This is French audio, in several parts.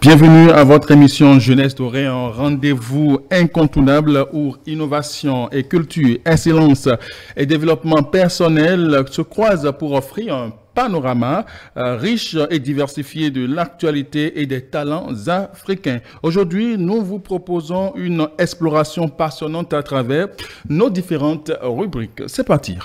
Bienvenue à votre émission Jeunesse Dorée, un rendez-vous incontournable où innovation et culture, excellence et développement personnel se croisent pour offrir un panorama riche et diversifié de l'actualité et des talents africains. Aujourd'hui, nous vous proposons une exploration passionnante à travers nos différentes rubriques. C'est parti.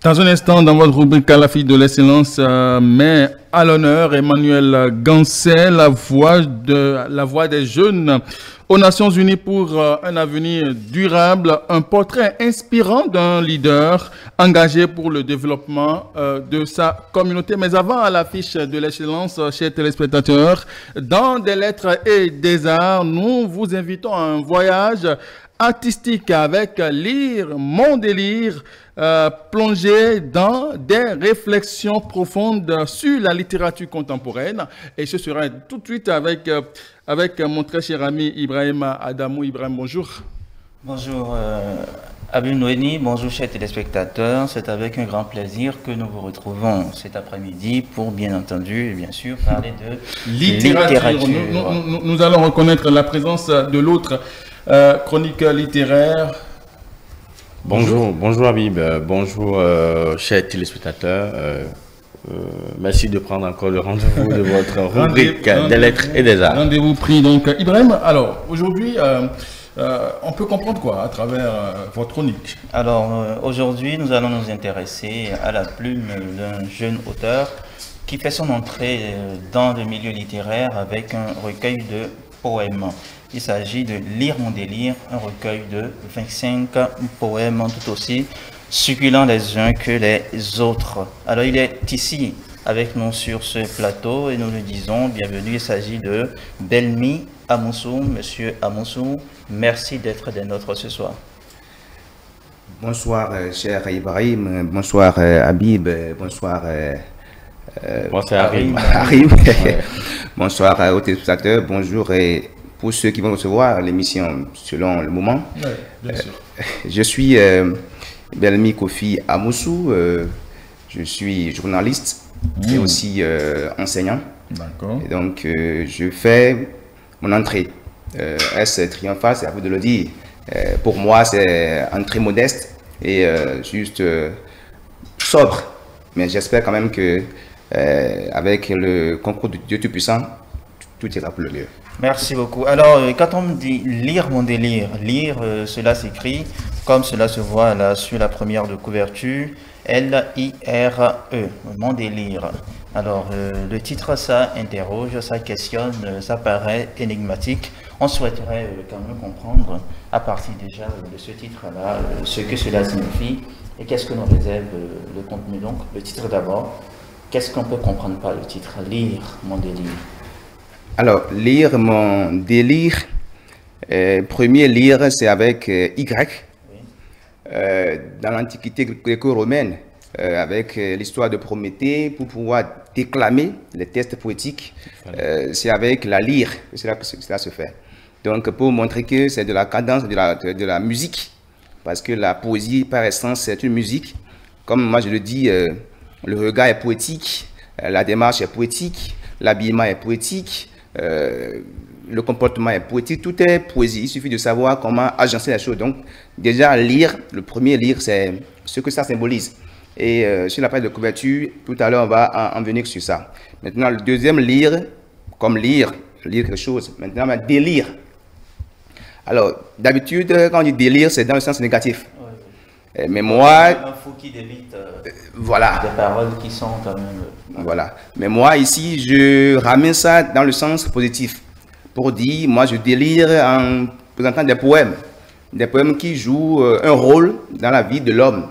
Dans un instant, dans votre rubrique à la fille de l'excellence, met à l'honneur Emmanuel Gancet, la voix des jeunes aux Nations Unies pour un avenir durable, un portrait inspirant d'un leader engagé pour le développement de sa communauté. Mais avant, à l'affiche de l'excellence, chers téléspectateurs, dans des lettres et des arts, nous vous invitons à un voyage artistique avec Lire mon délire, plongé dans des réflexions profondes sur la littérature contemporaine. Et ce sera tout de suite avec mon très cher ami Ibrahim Adamou. Ibrahim, bonjour. Bonjour Abim Noéni, bonjour chers téléspectateurs. C'est avec un grand plaisir que nous vous retrouvons cet après-midi pour bien entendu et bien sûr parler de littérature. Nous allons reconnaître la présence de l'autre chroniqueur littéraire. Bonjour Habib, bonjour chers téléspectateurs. Merci de prendre encore le rendez-vous de votre rubrique des lettres et des arts. Rendez-vous pris donc. Ibrahim, alors aujourd'hui, on peut comprendre quoi à travers votre chronique? Alors aujourd'hui, nous allons nous intéresser à la plume d'un jeune auteur qui fait son entrée dans le milieu littéraire avec un recueil de poèmes. Il s'agit de Lire mon délire, un recueil de 25 poèmes tout aussi succulents les uns que les autres. Alors il est ici avec nous sur ce plateau et nous le disons, bienvenue, il s'agit de Belmi Amoussou. Monsieur Amoussou, merci d'être des nôtres ce soir. Bonsoir cher Ibrahim, bonsoir Habib, bonsoir Harim. Ouais. Bonsoir aux téléspectateurs, bonjour et pour ceux qui vont recevoir l'émission selon le moment. Oui, bien sûr. Je suis Belmi Kofi Amoussou, je suis journaliste et aussi enseignant. D'accord. Et donc je fais mon entrée. Est-ce triomphal, c'est à vous de le dire. Pour moi, c'est entrée modeste et juste sobre. Mais j'espère quand même que avec le concours de Dieu Tout-Puissant, tout ira pour le mieux. Merci beaucoup. Alors, quand on me dit lire mon délire, lire, cela s'écrit comme cela se voit là sur la première de couverture, L-I-R-E, mon délire. Alors, le titre, ça interroge, ça questionne, ça paraît énigmatique. On souhaiterait quand même comprendre, à partir déjà de ce titre-là, ce que cela signifie et qu'est-ce que nous réserve le contenu. Donc, le titre d'abord, qu'est-ce qu'on peut comprendre par le titre, Lire mon délire? Alors, lire mon délire, premier lire, c'est avec Y. Dans l'Antiquité gréco-romaine, avec l'histoire de Prométhée, pour pouvoir déclamer les textes poétiques, c'est avec la lyre que cela se fait. Donc, pour montrer que c'est de la cadence, de la musique, parce que la poésie, par essence, c'est une musique. Comme moi, je le dis, le regard est poétique, la démarche est poétique, l'habillement est poétique, le comportement est poétique, tout est poésie. Il suffit de savoir comment agencer les choses. Donc, déjà, lire, le premier lire, c'est ce que ça symbolise. Et sur la page de couverture, tout à l'heure, on va en venir sur ça. Maintenant, le deuxième lire, comme lire quelque chose. Maintenant, délire. Alors, d'habitude, quand on dit délire, c'est dans le sens négatif. Oui. Mais moi... Un fou qui débite voilà. des paroles qui sont quand même... Voilà. Mais moi, ici, je ramène ça dans le sens positif. Pour dire, moi, je délire en présentant des poèmes. Des poèmes qui jouent un rôle dans la vie de l'homme.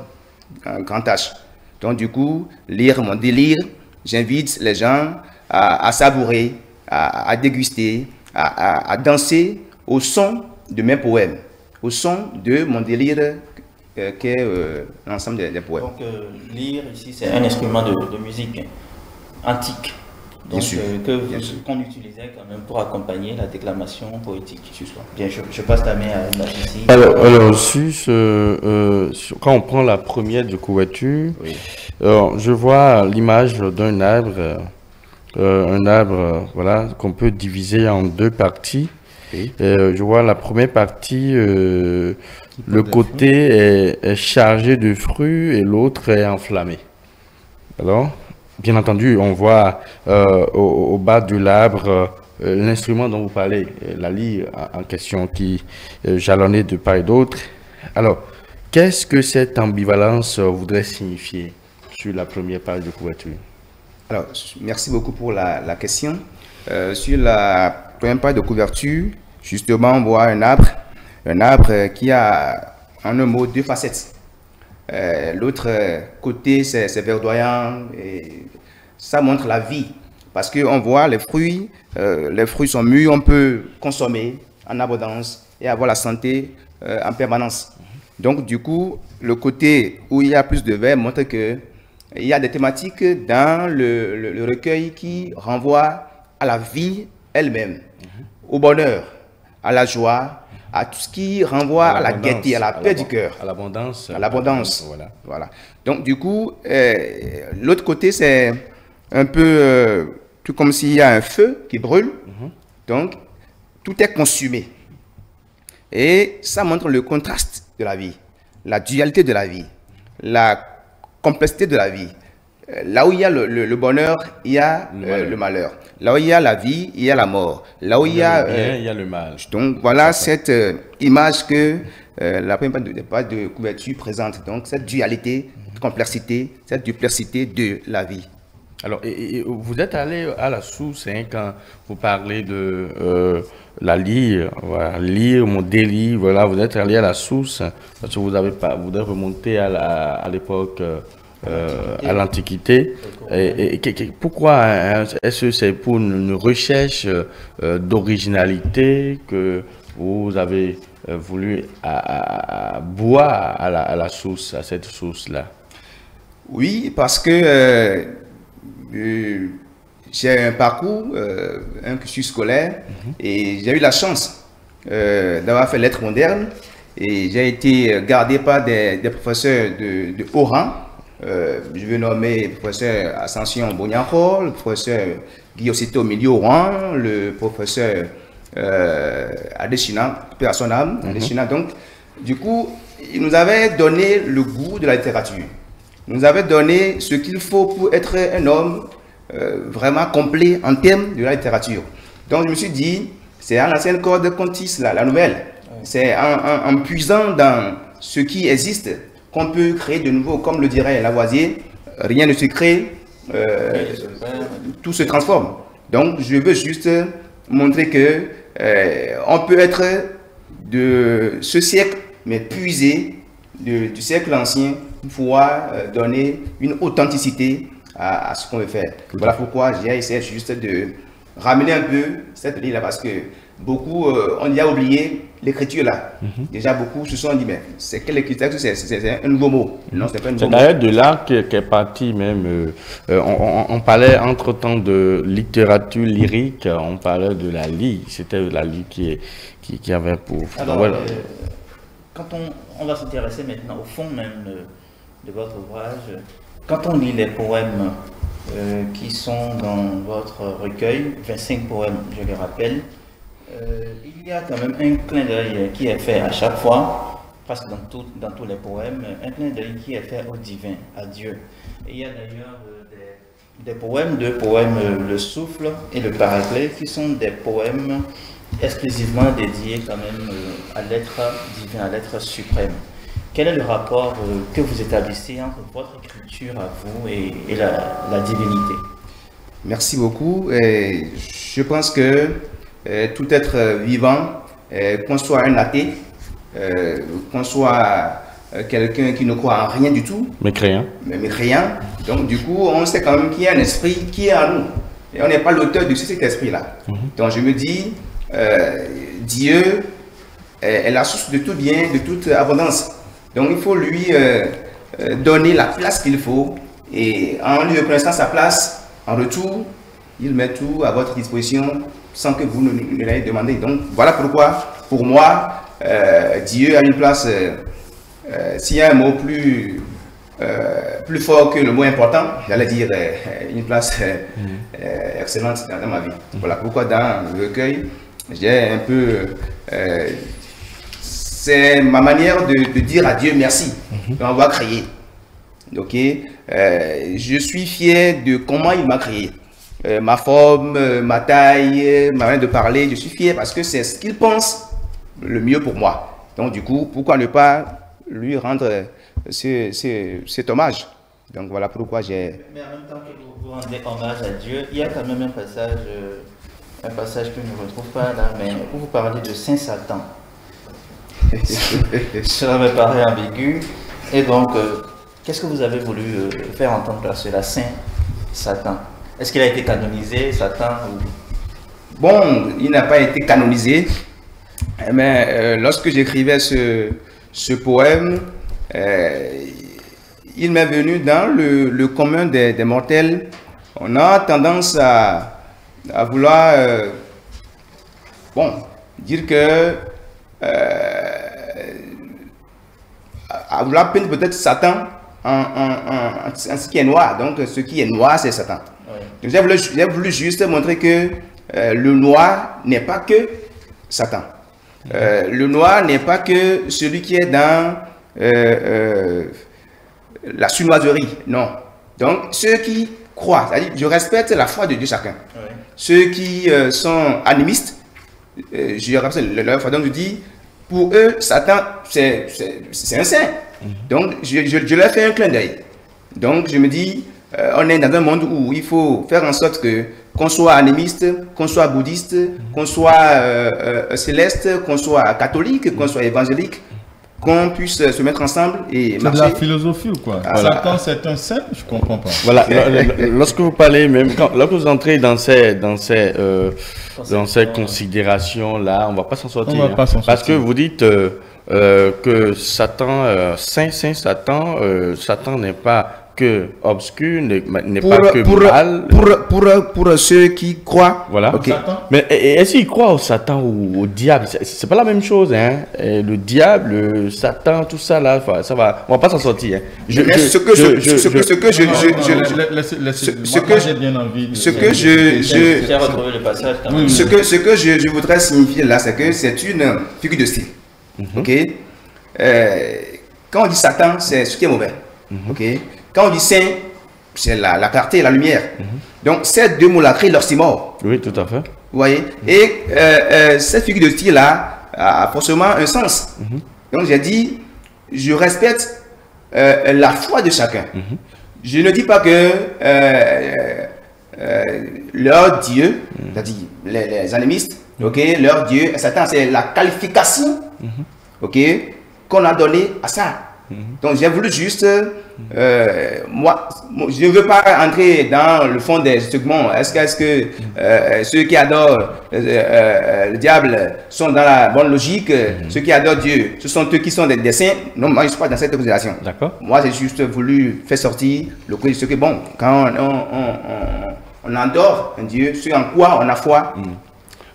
Un grand H. Donc, du coup, lire mon délire, j'invite les gens à savourer, à déguster, à danser au son de mes poèmes, au son de mon délire qu'est l'ensemble des poèmes. Donc, lire ici, c'est un instrument de musique antique. Donc, qu'on utilisait quand même pour accompagner la déclamation poétique. Bien, je passe la main à ici. Alors quand on prend la première de couverture, oui. Je vois l'image d'un arbre, voilà, qu'on peut diviser en deux parties. Oui. Je vois la première partie, le côté est chargé de fruits et l'autre est enflammé. Alors, bien entendu, on voit au bas de l'arbre l'instrument dont vous parlez, la lyre en question qui est jalonnée de part et d'autre. Alors, qu'est-ce que cette ambivalence voudrait signifier sur la première page de couverture? Alors, merci beaucoup pour la question. Sur la première page de couverture, justement, on voit un arbre qui a en un mot deux facettes. L'autre côté, c'est verdoyant et ça montre la vie parce qu'on voit les fruits sont mûrs, on peut consommer en abondance et avoir la santé en permanence. Donc, du coup, le côté où il y a plus de vert montre qu'il y a des thématiques dans le recueil qui renvoient à la vie elle-même, au bonheur, à la joie, à tout ce qui renvoie à la gaieté, à la paix du cœur. À l'abondance. À l'abondance. Voilà. Donc, du coup, l'autre côté, c'est un peu tout comme s'il y a un feu qui brûle. Donc, tout est consumé. Et ça montre le contraste de la vie, la dualité de la vie, la complexité de la vie. Là où il y a le bonheur, il y a le malheur. Là où il y a la vie, il y a la mort. Là où il y a le bien, il y a le mal. Donc voilà cette image que la première page de couverture présente. Donc cette dualité, cette complexité, cette diversité de la vie. Alors, et vous êtes allé à la source quand vous parlez de la lyre, voilà, lire mon délire, voilà, vous êtes allé à la source parce que vous avez remonté à l'époque. À l'Antiquité. Pourquoi est-ce que c'est pour une recherche d'originalité que vous avez voulu boire à la source, à cette source-là? Oui, parce que j'ai un parcours, un cursus scolaire, et j'ai eu la chance d'avoir fait lettres modernes, et j'ai été gardé par des professeurs de haut rang. Je vais nommer le professeur Ascension Boniaco, le professeur Guillaume Milio-Ouan, le professeur Adeshina, paix à son âme, Adeshina. Donc, du coup, il nous avait donné le goût de la littérature. Il nous avait donné ce qu'il faut pour être un homme vraiment complet en termes de la littérature. Donc, je me suis dit, c'est à l'ancienne corde Contis, la nouvelle. C'est en puisant dans ce qui existe qu'on peut créer de nouveau, comme le dirait Lavoisier, rien ne se crée, tout se transforme. Donc, je veux juste montrer que on peut être de ce siècle, mais puiser du siècle ancien pour pouvoir donner une authenticité à ce qu'on veut faire. Voilà pourquoi j'ai essayé juste de ramener un peu cette ligne-là, parce que beaucoup ont déjà oublié l'écriture là. Déjà, beaucoup se sont dit, mais c'est quelle écriture? C'est un nouveau mot. Non, c'est pas un nouveau mot. C'est d'ailleurs de là qu'est parti même. On parlait entre-temps de littérature lyrique, on parlait de la lyre. C'était la lyre qui avait pour... Alors, ouais. Quand on va s'intéresser maintenant au fond même de votre ouvrage, quand on lit les poèmes qui sont dans votre recueil, 25 poèmes, je les rappelle, il y a quand même un clin d'œil qui est fait à chaque fois, presque dans tous les poèmes, un clin d'œil qui est fait au divin, à Dieu. Et il y a d'ailleurs deux poèmes, Le Souffle et Le Paraclet, qui sont des poèmes exclusivement dédiés quand même à l'être divin, à l'être suprême. Quel est le rapport que vous établissez entre votre écriture à vous et la divinité? Merci beaucoup. Je pense que tout être vivant, qu'on soit un athée, qu'on soit quelqu'un qui ne croit en rien du tout, mécréant. Donc du coup, on sait quand même qu'il y a un esprit qui est en nous. Et on n'est pas l'auteur de cet esprit-là. Donc je me dis, Dieu est la source de tout bien, de toute abondance. Donc il faut lui donner la place qu'il faut. Et en lui reconnaissant sa place, en retour, il met tout à votre disposition sans que vous ne l'ayez demandé. Donc voilà pourquoi, pour moi, Dieu a une place, s'il y a un mot plus fort que le mot important, j'allais dire une place excellente dans ma vie. Voilà pourquoi dans le recueil, j'ai un peu... c'est ma manière de dire à Dieu merci d'avoir créé. Ok, je suis fier de comment il m'a créé. Ma forme, ma taille, ma manière de parler, je suis fier parce que c'est ce qu'il pense le mieux pour moi. Donc du coup, pourquoi ne pas lui rendre cet hommage? Donc voilà pourquoi j'ai... Mais en même temps que vous rendez hommage à Dieu, il y a quand même un passage que je ne retrouve pas là, mais où vous parlez de Saint Satan. Cela me paraît ambigu. Et donc, qu'est-ce que vous avez voulu faire entendre par cela, Saint Satan? Est-ce qu'il a été canonisé, Satan ou... Bon, il n'a pas été canonisé, mais lorsque j'écrivais ce poème, il m'est venu dans le commun des mortels. On a tendance à vouloir dire que à vouloir peindre peut-être Satan en ce qui est noir. Donc ce qui est noir, c'est Satan. Oui. Donc j'ai voulu juste montrer que le noir n'est pas que Satan. Le noir n'est pas que celui qui est dans la sournoiserie. Non. Donc ceux qui croient, c'est-à-dire je respecte la foi de Dieu chacun. Oui. Ceux qui sont animistes, je respecte leur foi. Donc je dis, pour eux, Satan, c'est un saint. Donc, je leur fais un clin d'œil. Donc, je me dis, on est dans un monde où il faut faire en sorte qu'on soit animiste, qu'on soit bouddhiste, qu'on soit céleste, qu'on soit catholique, qu'on soit évangélique, qu'on puisse se mettre ensemble et marcher. C'est de la philosophie ou quoi? Voilà. Satan, c'est un saint? Je ne comprends pas. Voilà, lorsque vous parlez, même lorsque vous entrez dans ces considérations-là, on ne va pas s'en sortir. On va pas s'en sortir. Parce que vous dites que Satan, Saint Satan, Satan n'est pas que obscur, n'est pas que mal. Pour ceux qui croient. Voilà. Okay. Mais est-ce qu'ils croient au Satan ou au diable? C'est pas la même chose, hein. Le diable, le Satan, tout ça là, ça va. On va pas s'en sortir. Ce que je voudrais signifier là, c'est que c'est une figure de style. Ok. Quand on dit Satan, c'est ce qui est mauvais. Ok. Quand on dit saint, c'est la clarté et la lumière. Donc, ces deux mots-là créent l'oxymore. Oui, tout à fait. Vous voyez? Et cette figure de style-là a forcément un sens. Donc, j'ai dit, je respecte la foi de chacun. Je ne dis pas que leur Dieu, c'est-à-dire les animistes, leur Dieu, Satan, c'est la qualification qu'on a donnée à ça. Donc j'ai voulu juste, moi, je ne veux pas entrer dans le fond des segments. Est-ce que ceux qui adorent le diable sont dans la bonne logique, ceux qui adorent Dieu, ce sont eux qui sont des saints? Non, moi je ne suis pas dans cette considération. D'accord. Moi j'ai juste voulu faire sortir le côté de ce que, bon, quand on adore un Dieu, ce en quoi on a foi.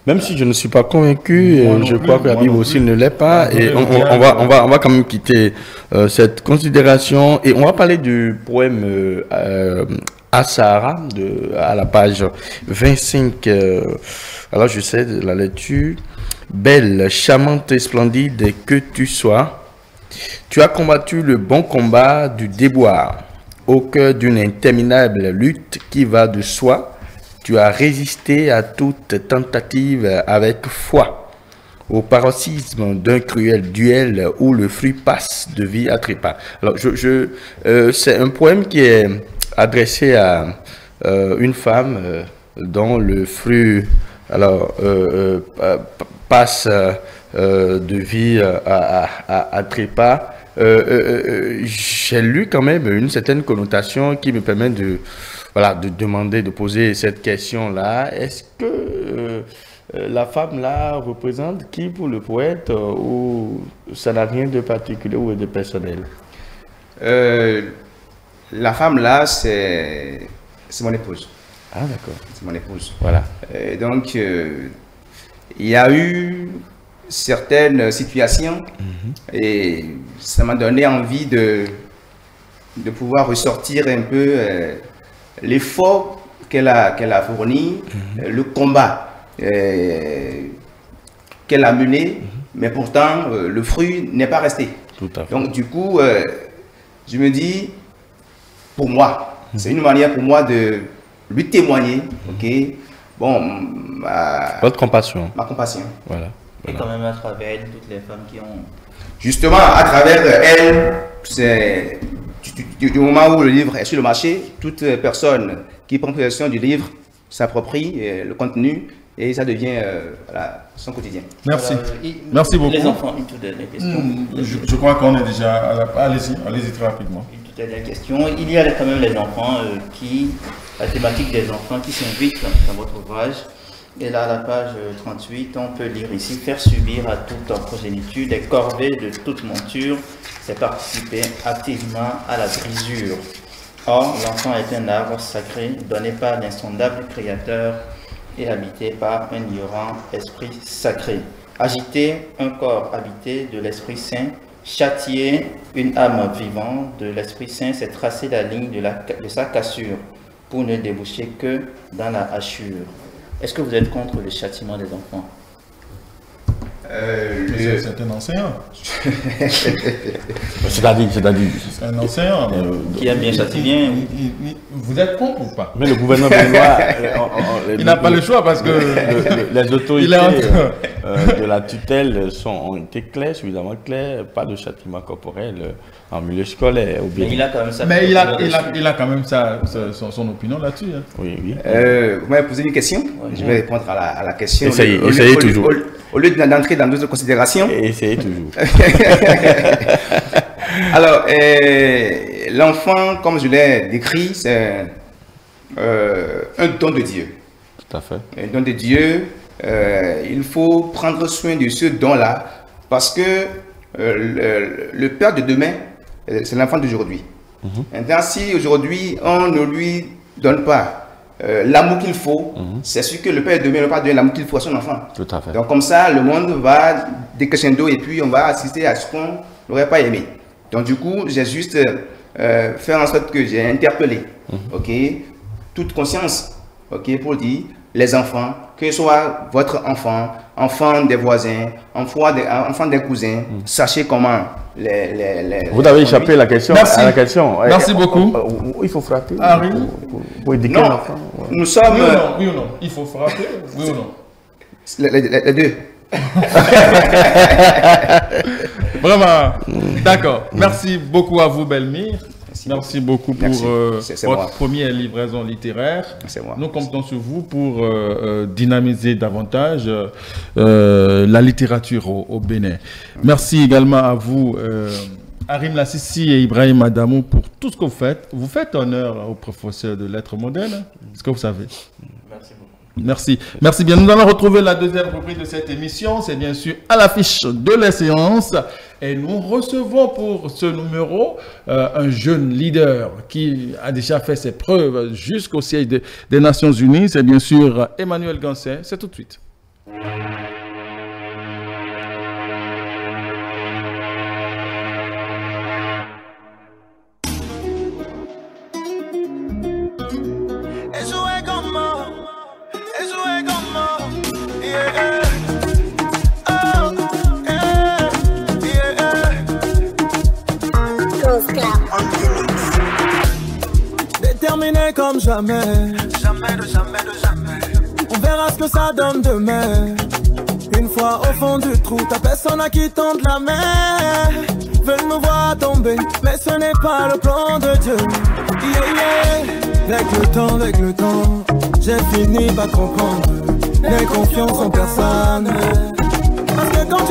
Même si je ne suis pas convaincu, je crois que la Bible aussi ne l'est pas. Et on va quand même quitter cette considération. Et on va parler du poème Asara, à la page 25. Alors je sais de la lecture. Belle, charmante et splendide que tu sois, tu as combattu le bon combat du déboire. Au cœur d'une interminable lutte qui va de soi, tu as résisté à toute tentative avec foi, au paroxysme d'un cruel duel où le fruit passe de vie à trépas. Alors, c'est un poème qui est adressé à une femme dont le fruit passe de vie à trépas. J'ai lu quand même une certaine connotation qui me permet de demander, de poser cette question-là. Est-ce que la femme-là représente qui pour le poète ou ça n'a rien de particulier ou de personnel? La femme-là, c'est mon épouse. Ah, d'accord. C'est mon épouse. Voilà. Donc, il y a eu certaines situations et ça m'a donné envie de pouvoir ressortir un peu l'effort qu'elle a fourni, le combat qu'elle a mené, mais pourtant le fruit n'est pas resté. Tout à fait. Donc du coup, je me dis, pour moi, c'est une manière pour moi de lui témoigner, ok, bon, votre compassion. Ma compassion. Voilà. Et quand même à travers elle, toutes les femmes qui ont... Justement, à travers elle, c'est du moment où le livre est sur le marché, toute personne qui prend possession du livre s'approprie le contenu et ça devient son quotidien. Merci. Alors, Merci beaucoup. Les enfants, une toute dernière question. Je crois qu'on est déjà à la... Allez-y très rapidement. Une toute dernière question. Il y a quand même les enfants la thématique des enfants qui s'invitent dans votre ouvrage. Et là, à la page 38, on peut lire ici: faire subir à toute progéniture des corvées de toute monture, c'est participer activement à la brisure. Or, l'enfant est un arbre sacré donné par l'insondable Créateur et habité par un ignorant esprit sacré. Agiter un corps habité de l'Esprit Saint, châtier une âme vivante de l'Esprit Saint, c'est tracer la ligne de sa cassure pour ne déboucher que dans la hachure. Est-ce que vous êtes contre le châtiment des enfants? C'est un enseignant. C'est-à-dire. C'est un enseignant. Qui aime bien châtier bien. Vous êtes contre ou pas? Mais le gouvernement béninois, il n'a pas le choix parce que les autorités de la tutelle ont été claires, suffisamment claires, pas de châtiment corporel en milieu scolaire. Mais il a quand même ça. Mais il a quand même son opinion là-dessus. Hein. Oui. Vous m'avez posé une question, je vais répondre à la question. Essayez toujours. Au lieu d'entrer dans d'autres considérations. Essayez toujours. Alors, l'enfant, comme je l'ai décrit, c'est un don de Dieu. Tout à fait. Un don de Dieu. Il faut prendre soin de ce don-là parce que le père de demain, c'est l'enfant d'aujourd'hui. Maintenant, si aujourd'hui, on ne lui donne pas l'amour qu'il faut, c'est sûr que le père de demain ne va pas donner l'amour qu'il faut à son enfant. Tout à fait. Donc comme ça, le monde va décrescendo et puis on va assister à ce qu'on n'aurait pas aimé. Donc du coup, j'ai juste fait en sorte que j'ai interpellé, ok, toute conscience, ok, pour dire les enfants, que ce soit votre enfant des voisins, enfant des cousins, sachez comment Vous avez échappé la question. Merci. À la question. Merci beaucoup. Il faut frapper. Henri. Pour éduquer Non, l'enfant. nous sommes... Oui ou non? Il faut frapper, oui ou non? Les deux. Vraiment. D'accord. Merci beaucoup à vous, Belmire. Merci beaucoup pour votre première livraison littéraire. Nous comptons sur vous pour dynamiser davantage la littérature au Bénin. Merci également à vous, Arim Lassissi et Ibrahim Adamou, pour tout ce que vous faites honneur aux professeurs de lettres modernes, ce que vous savez. Merci beaucoup. Merci. Merci bien. Nous allons retrouver la deuxième rubrique de cette émission. C'est bien sûr à l'affiche de la séance. Et nous recevons pour ce numéro un jeune leader qui a déjà fait ses preuves jusqu'au siège des Nations Unies. C'est bien sûr Emmanuel Gansset. C'est tout de suite. Déterminé comme jamais, on verra ce que ça donne demain. Une fois au fond du trou, ta personne à qui tente la main. Veulent me voir tomber, mais ce n'est pas le plan de Dieu. Avec le temps, j'ai fini par comprendre. N'aie confiance en personne. Parce que quand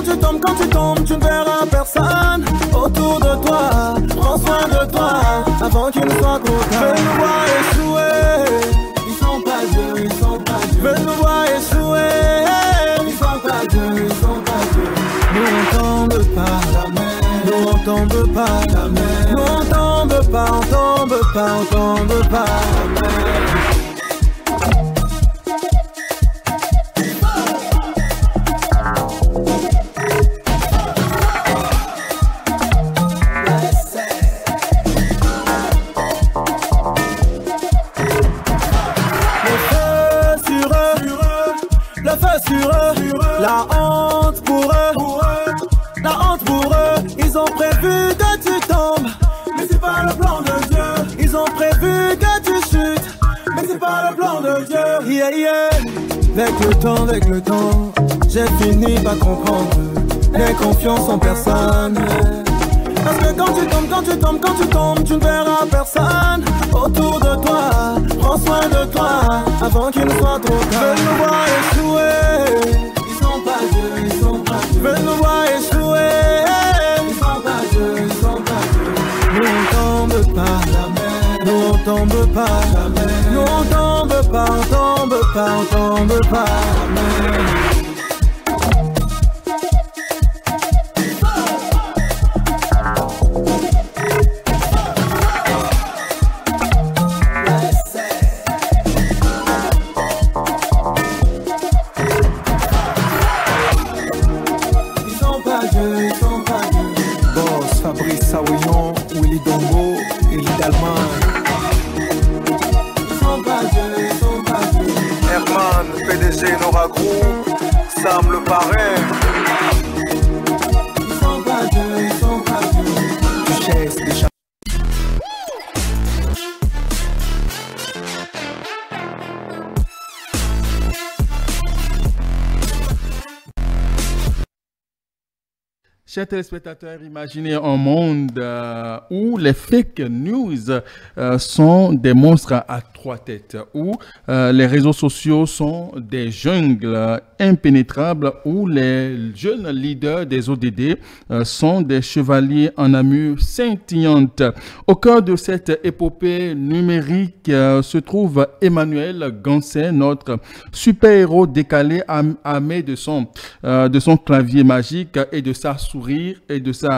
tu tombes, tu ne verras personne autour de toi. Prends soin de toi avant qu'il ne soit trop tard. Veulent nous voir échouer, ils sont pas Dieu, ils sont pas Dieu. Veulent nous voir échouer, ils sont pas Dieu, ils sont pas Dieu. Nous on tombe pas, nous on tombe pas, nous on tombe pas, on tombe pas, on tombe pas. La honte pour eux, ils ont prévu que tu tombes, mais c'est pas le plan de Dieu. Ils ont prévu que tu chutes, mais c'est pas le plan de Dieu. Avec le temps, j'ai fini par comprendre. N'aie confiance en personne. Parce que quand tu tombes, tu ne verras personne autour de toi. Prends soin de toi avant qu'il ne soit trop tard. Veulent nous voir échouer, ils sont pas Dieu, ils sont pas Dieu. Veulent nous voir échouer, ils sont pas Dieu, ils sont pas Dieu. Nous on tombe pas, nous on tombe pas, nous on tombe pas, on tombe pas, on tombe pas. Sam le parrain. Ils sont pas Dieu, ils sont pas Dieu. Duchesse des chats. Chers téléspectateurs, imaginez un monde où les fake news sont des monstres à trois têtes, où les réseaux sociaux sont des jungles impénétrables, où les jeunes leaders des ODD sont des chevaliers en armure scintillante. Au cœur de cette épopée numérique se trouve Emmanuel Gansset, notre super-héros décalé armé de son clavier magique et de sa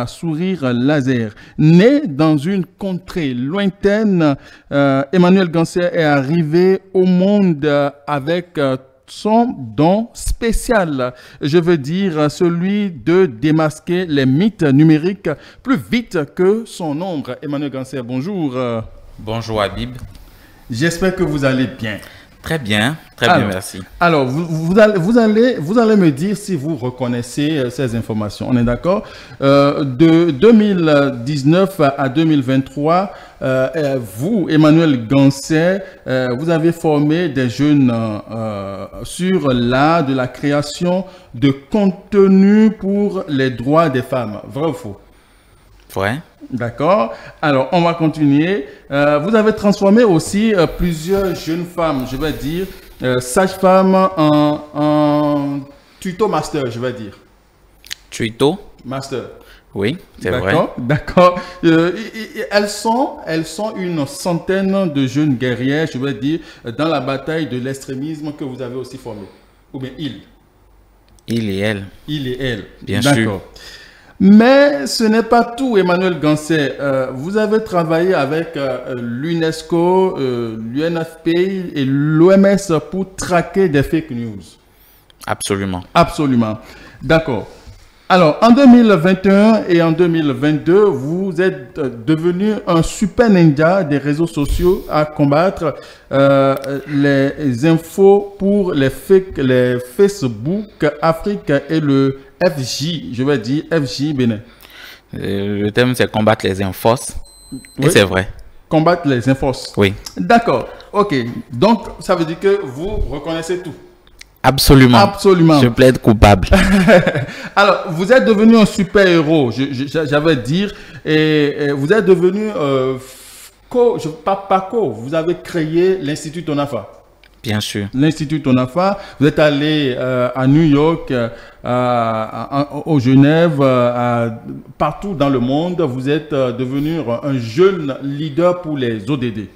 sourire laser. Né dans une contrée lointaine, Emmanuel Gansset est arrivé au monde avec son don spécial, je veux dire celui de démasquer les mythes numériques plus vite que son ombre. Emmanuel Gansset, bonjour. Bonjour Habib. J'espère que vous allez bien. Très bien, bien, merci. Alors, vous allez me dire si vous reconnaissez ces informations. On est d'accord? De 2019 à 2023, vous, Emmanuel Gansset, vous avez formé des jeunes sur l'art de la création de contenu pour les droits des femmes. Vrai ou faux? Ouais. D'accord. Alors, on va continuer. Vous avez transformé aussi plusieurs jeunes femmes, je vais dire, sages-femmes en tuto master, je vais dire. Tuto? Master. Oui, c'est vrai. D'accord. Elles sont une centaine de jeunes guerrières, je veux dire, dans la bataille de l'extrémisme que vous avez aussi formé. Ou bien il. Il et elle. Il et elle. Bien sûr. D'accord. Mais ce n'est pas tout, Emmanuel Ganset. Vous avez travaillé avec l'UNESCO, l'UNFPA et l'OMS pour traquer des fake news. Absolument. Absolument. D'accord. Alors, en 2021 et en 2022, vous êtes devenu un super ninja des réseaux sociaux à combattre les infos pour les Facebook Afrique et le FJ, je vais dire FJ Bénin. Le thème, c'est combattre les infos. Oui. Et c'est vrai. Combattre les infos. Oui. D'accord. OK. Donc, ça veut dire que vous reconnaissez tout. Absolument. Absolument. Je plaide coupable. Alors, vous êtes devenu un super-héros, j'avais dire, et vous êtes devenu vous avez créé l'Institut Tonafa. Bien sûr. L'Institut Tonafa, vous êtes allé à New York, au Genève, partout dans le monde, vous êtes devenu un jeune leader pour les ODD.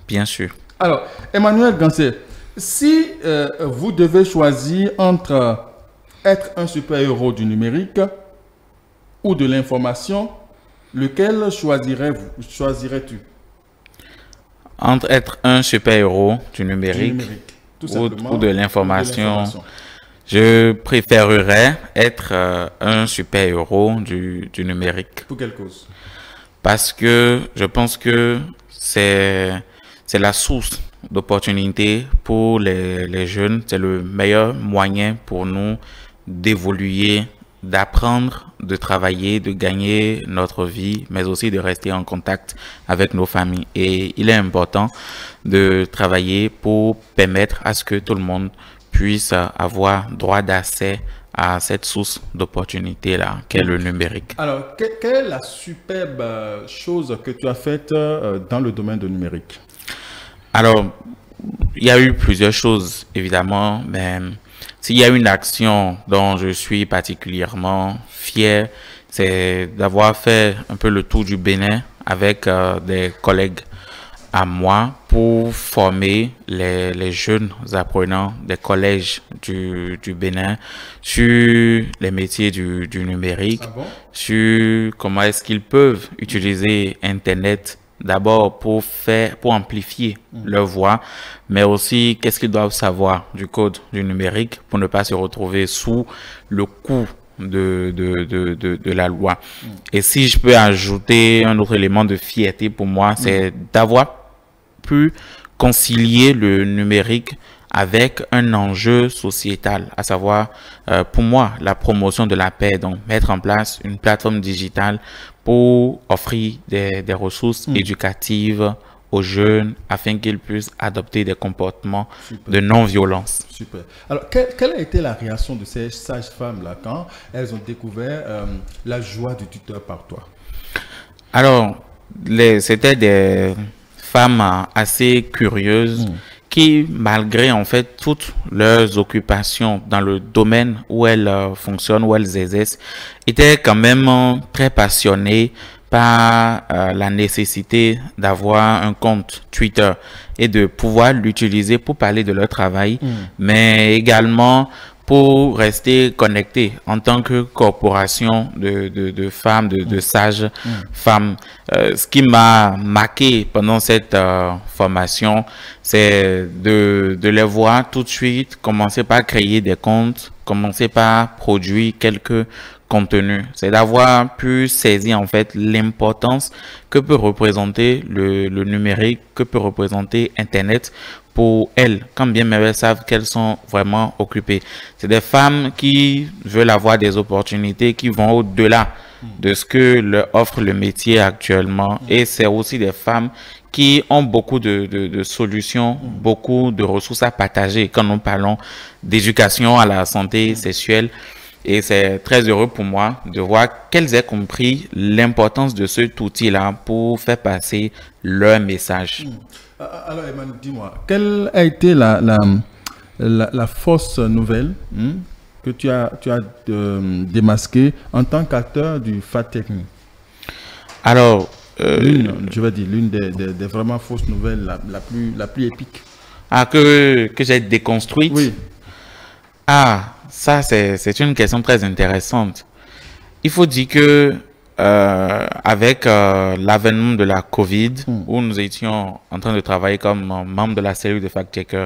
Bien sûr. Alors, Emmanuel Ganset, si vous devez choisir entre être un super-héros du numérique ou de l'information, lequel choisirais-tu? Entre être un super-héros du numérique, ou de l'information, je préférerais être un super-héros du numérique. Pour quelle cause? Parce que je pense que c'est la source d'opportunités pour les jeunes. C'est le meilleur moyen pour nous d'évoluer, d'apprendre, de travailler, de gagner notre vie, mais aussi de rester en contact avec nos familles. Et il est important de travailler pour permettre à ce que tout le monde puisse avoir droit d'accès à cette source d'opportunité-là, qu'est le numérique. Alors, quelle est la superbe chose que tu as faite dans le domaine du numérique? Alors, il y a eu plusieurs choses, évidemment, mais s'il y a une action dont je suis particulièrement fier, c'est d'avoir fait un peu le tour du Bénin avec des collègues à moi pour former les jeunes apprenants des collèges du Bénin sur les métiers du numérique, sur comment est-ce qu'ils peuvent utiliser Internet d'abord pour amplifier leur voix, mais aussi qu'est-ce qu'ils doivent savoir du code du numérique pour ne pas se retrouver sous le coup de la loi. Et si je peux ajouter un autre élément de fierté pour moi, c'est d'avoir pu concilier le numérique avec un enjeu sociétal, à savoir pour moi la promotion de la paix, donc mettre en place une plateforme digitale pour offrir des ressources éducatives aux jeunes afin qu'ils puissent adopter des comportements de non-violence. Super. Alors, quelle a été la réaction de ces sages-femmes-là quand elles ont découvert la joie du tuteur par toi? Alors, c'était des femmes assez curieuses qui, malgré en fait toutes leurs occupations dans le domaine où elles fonctionnent, où elles exercent, étaient quand même très passionnées par la nécessité d'avoir un compte Twitter et de pouvoir l'utiliser pour parler de leur travail, mais également pour rester connectés en tant que corporation de femmes, de sages femmes. Ce qui m'a marqué pendant cette formation, c'est de les voir tout de suite commencer par créer des comptes, commencer par produire quelques contenus. C'est d'avoir pu saisir en fait l'importance que peut représenter le numérique, que peut représenter Internet pour elles, quand bien même elles savent qu'elles sont vraiment occupées. C'est des femmes qui veulent avoir des opportunités qui vont au-delà de ce que leur offre le métier actuellement. Et c'est aussi des femmes qui ont beaucoup de solutions, beaucoup de ressources à partager quand nous parlons d'éducation à la santé sexuelle. Et c'est très heureux pour moi de voir qu'elles aient compris l'importance de cet outil-là pour faire passer leur message. Alors, Emmanuel, dis-moi, quelle a été la fausse nouvelle que tu as démasqué en tant qu'acteur du fact-checking? Alors, l'une des vraiment fausses nouvelles la plus épique. Ah, que j'ai déconstruite? Oui. Ah, ça, c'est une question très intéressante. Il faut dire que avec l'avènement de la COVID, où nous étions en train de travailler comme membre de la cellule de fact-checker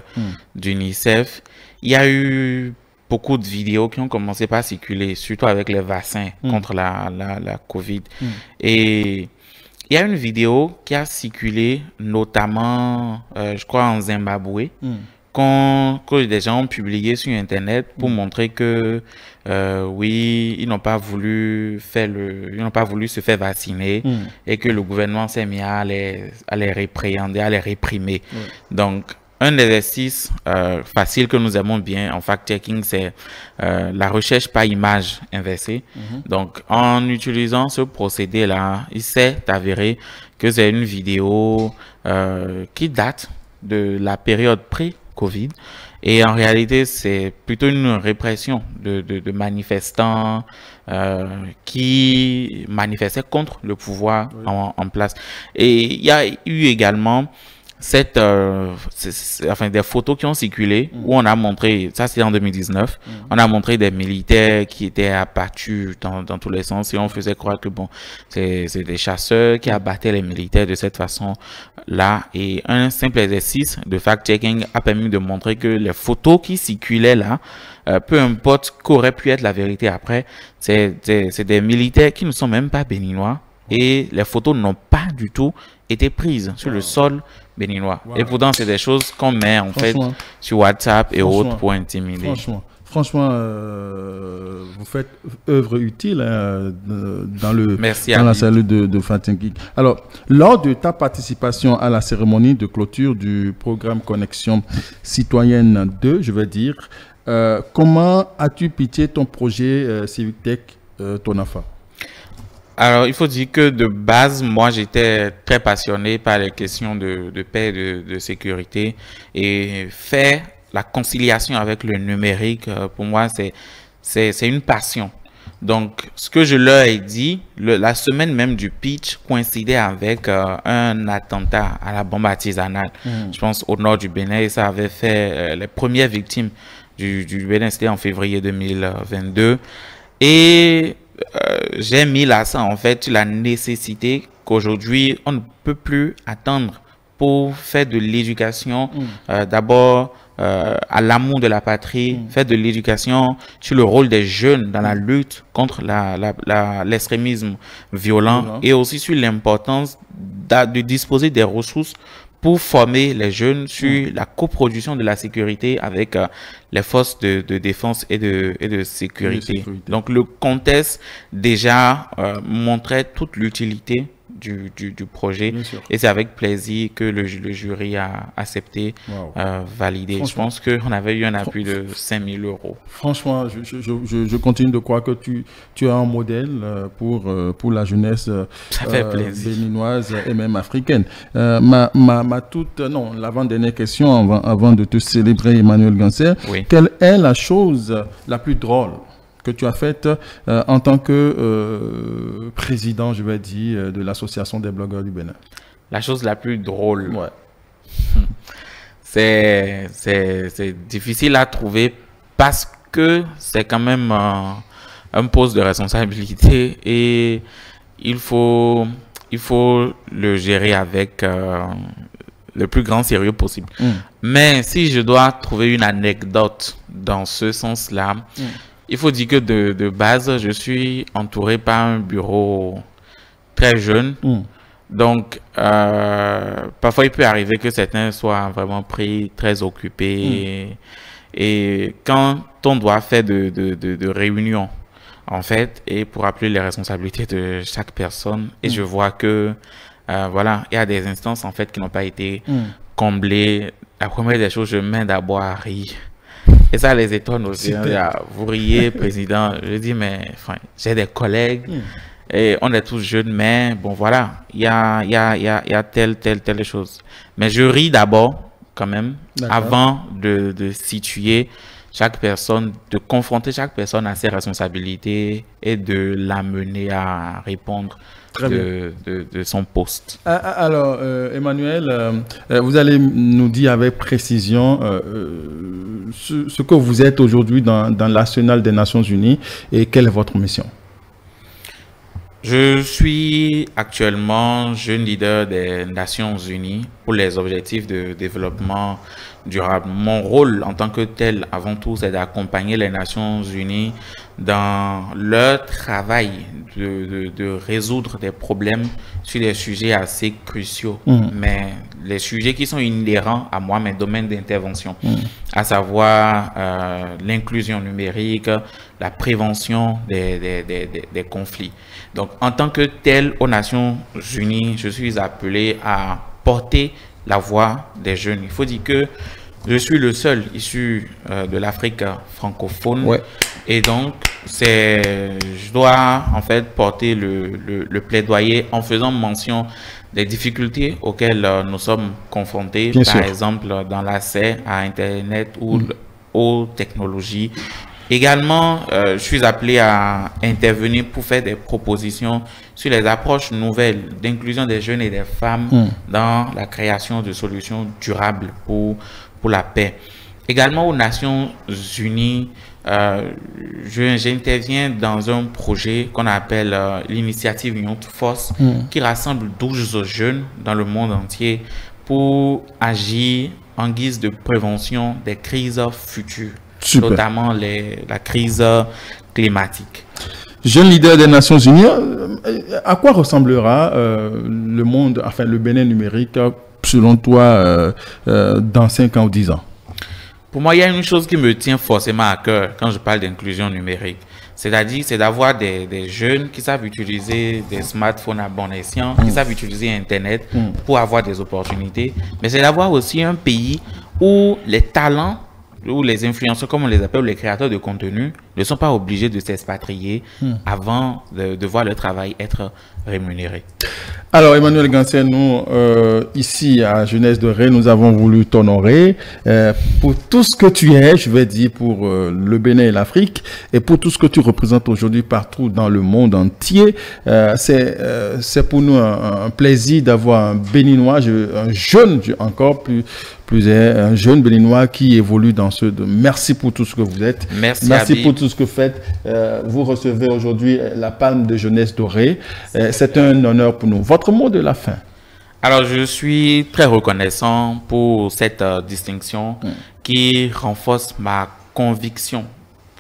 d'UNICEF, il y a eu beaucoup de vidéos qui ont commencé par circuler, surtout avec les vaccins contre la COVID. Et il y a une vidéo qui a circulé, notamment, je crois, en Zimbabwe, que des gens ont publié sur Internet pour montrer que, oui, ils n'ont pas voulu se faire vacciner et que le gouvernement s'est mis à les répréhender, à les réprimer. Donc, un exercice facile que nous aimons bien en fact-checking, c'est la recherche par image inversée. Donc, en utilisant ce procédé-là, il s'est avéré que c'est une vidéo qui date de la période pré-Covid. Et en réalité, c'est plutôt une répression de manifestants qui manifestaient contre le pouvoir en place. Et il y a eu également des photos qui ont circulé où on a montré, ça c'était en 2019, on a montré des militaires qui étaient abattus dans tous les sens et on faisait croire que bon, c'est des chasseurs qui abattaient les militaires de cette façon-là. Et un simple exercice de fact-checking a permis de montrer que les photos qui circulaient là, peu importe qu'aurait pu être la vérité après, c'est des militaires qui ne sont même pas béninois et les photos n'ont pas du tout été prises sur le sol béninois. Et pourtant, c'est des choses qu'on met en fait sur WhatsApp et autres pour intimider. Franchement, vous faites œuvre utile dans la cellule de fact-checking. Alors, lors de ta participation à la cérémonie de clôture du programme Connexion Citoyenne 2, je veux dire, comment as-tu pitché ton projet Civic Tech Tonafa? Alors, il faut dire que de base, moi, j'étais très passionné par les questions de paix, de sécurité, et faire la conciliation avec le numérique, pour moi, c'est une passion. Donc, ce que je leur ai dit, la semaine même du pitch coïncidait avec un attentat à la bombe artisanale, je pense au nord du Bénin, et ça avait fait les premières victimes du Bénin, c'était en février 2022. Et j'ai mis l'accent en fait sur la nécessité qu'aujourd'hui on ne peut plus attendre pour faire de l'éducation d'abord à l'amour de la patrie, faire de l'éducation sur le rôle des jeunes dans la lutte contre l'extrémisme violent et aussi sur l'importance de disposer des ressources pour former les jeunes sur la coproduction de la sécurité avec les forces de défense et de sécurité. Donc le contexte déjà montrait toute l'utilité du projet et c'est avec plaisir que le jury a accepté, validé. Je pense qu'on avait eu un appui de 5 000 €. Franchement, je continue de croire que tu es un modèle pour la jeunesse béninoise et même africaine. L'avant-dernière question avant de te célébrer, Emmanuel Gansel. Oui. Quelle est la chose la plus drôle que tu as faite en tant que président, je vais dire, de l'association des blogueurs du Bénin? La chose la plus drôle, c'est difficile à trouver parce que c'est quand même un poste de responsabilité et il faut le gérer avec le plus grand sérieux possible. Mais si je dois trouver une anecdote dans ce sens-là, il faut dire que de base, je suis entouré par un bureau très jeune. Donc, parfois, il peut arriver que certains soient vraiment pris, très occupés. Et quand on doit faire de réunions, en fait, et pour appeler les responsabilités de chaque personne, et je vois que, voilà, il y a des instances, en fait, qui n'ont pas été comblées. La première des choses, je mets d'abord à rire. Et ça les étonne aussi. Vous riez, président. Je dis, mais enfin, j'ai des collègues et on est tous jeunes, mais bon, voilà, il y a telle chose. Mais je ris d'abord, quand même, avant de situer chaque personne, de confronter chaque personne à ses responsabilités et de l'amener à répondre de son poste. Alors, Emmanuel, vous allez nous dire avec précision ce que vous êtes aujourd'hui dans l'Arsenal des Nations Unies et quelle est votre mission? Je suis actuellement jeune leader des Nations Unies pour les objectifs de développement durable. Mon rôle en tant que tel, avant tout, c'est d'accompagner les Nations Unies dans leur travail de résoudre des problèmes sur des sujets assez cruciaux, mais les sujets qui sont inhérents à moi, mes domaines d'intervention, à savoir l'inclusion numérique, la prévention des conflits. Donc, en tant que tel, aux Nations Unies, je suis appelé à porter la voix des jeunes. Il faut dire que je suis le seul issu de l'Afrique francophone. Ouais. Et donc, je dois en fait porter le plaidoyer en faisant mention des difficultés auxquelles nous sommes confrontés, par exemple dans l'accès à Internet ou aux technologies. Également, je suis appelé à intervenir pour faire des propositions sur les approches nouvelles d'inclusion des jeunes et des femmes dans la création de solutions durables pour la paix. Également aux Nations Unies, j'interviens dans un projet qu'on appelle l'initiative Youth Force, qui rassemble 12 jeunes dans le monde entier pour agir en guise de prévention des crises futures. Super. Notamment la crise climatique. Jeune leader des Nations Unies, à quoi ressemblera le monde, enfin le Bénin numérique, selon toi, dans 5 ans ou 10 ans? Pour moi, il y a une chose qui me tient forcément à cœur quand je parle d'inclusion numérique. C'est-à-dire, c'est d'avoir des jeunes qui savent utiliser des smartphones à bon escient, qui savent utiliser Internet pour avoir des opportunités. Mais c'est d'avoir aussi un pays où les talents, ou les influenceurs, comme on les appelle, les créateurs de contenu, ne sont pas obligés de s'expatrier avant de voir leur travail être rémunéré. Alors, Emmanuel Gansé, nous, ici à Jeunesse Dorée, nous avons voulu t'honorer pour tout ce que tu es, je vais dire, pour le Bénin et l'Afrique, et pour tout ce que tu représentes aujourd'hui partout dans le monde entier. C'est pour nous un plaisir d'avoir un Béninois, un jeune, encore plus un jeune Béninois qui évolue dans ce... Merci pour tout ce que vous êtes. Merci pour tout ce que vous faites. Vous recevez aujourd'hui la palme de Jeunesse Dorée. C'est un honneur pour nous. Votre mot de la fin? Alors, je suis très reconnaissant pour cette distinction qui renforce ma conviction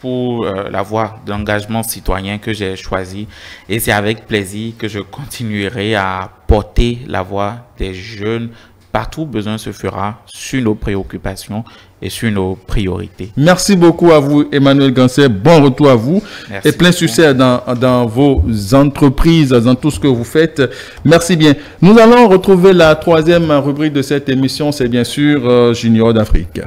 pour la voie d'engagement citoyen que j'ai choisie. Et c'est avec plaisir que je continuerai à porter la voix des jeunes partout où besoin se fera sur nos préoccupations et sur nos priorités. Merci beaucoup à vous, Emmanuel Gansé. Bon retour à vous. Merci et plein succès dans vos entreprises, dans tout ce que vous faites. Merci bien. Nous allons retrouver la troisième rubrique de cette émission. C'est bien sûr Junior d'Afrique.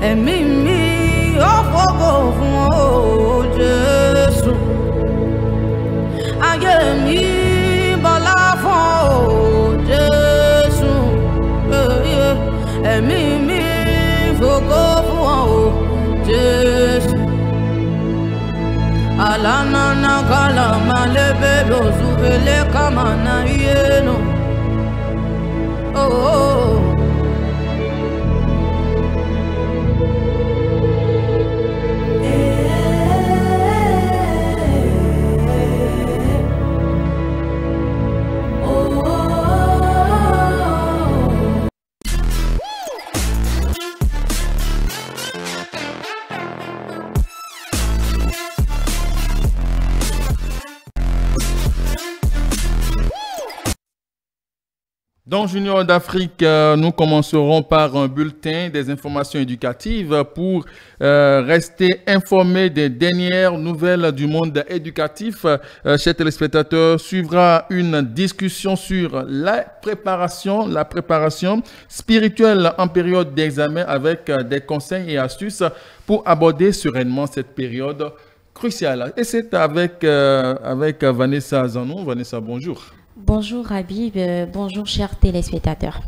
And me, oh, Alanana kalama lebelo zuvele kamana yeno. Oh, oh. Dans Junior d'Afrique, nous commencerons par un bulletin des informations éducatives pour rester informés des dernières nouvelles du monde éducatif. Chers téléspectateurs, suivra une discussion sur la préparation spirituelle en période d'examen avec des conseils et astuces pour aborder sereinement cette période cruciale. Et c'est avec Vanessa Zanou. Vanessa, bonjour. Bonjour Habib, bonjour chers téléspectateurs.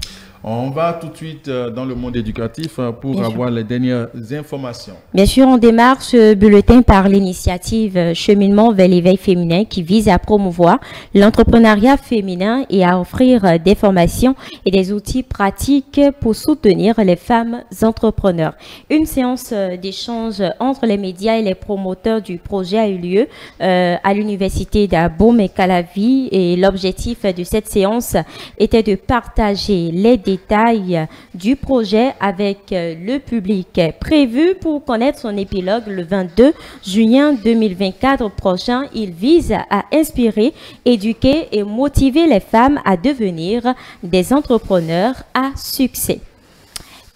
On va tout de suite dans le monde éducatif pour avoir les dernières informations. Bien sûr, on démarre ce bulletin par l'initiative Cheminement vers l'éveil féminin qui vise à promouvoir l'entrepreneuriat féminin et à offrir des formations et des outils pratiques pour soutenir les femmes entrepreneurs. Une séance d'échange entre les médias et les promoteurs du projet a eu lieu à l'université d'Aboum et Calavi, et l'objectif de cette séance était de partager les détails du projet avec le public. Prévu pour connaître son épilogue le 22 juin 2024 prochain, il vise à inspirer, éduquer et motiver les femmes à devenir des entrepreneurs à succès.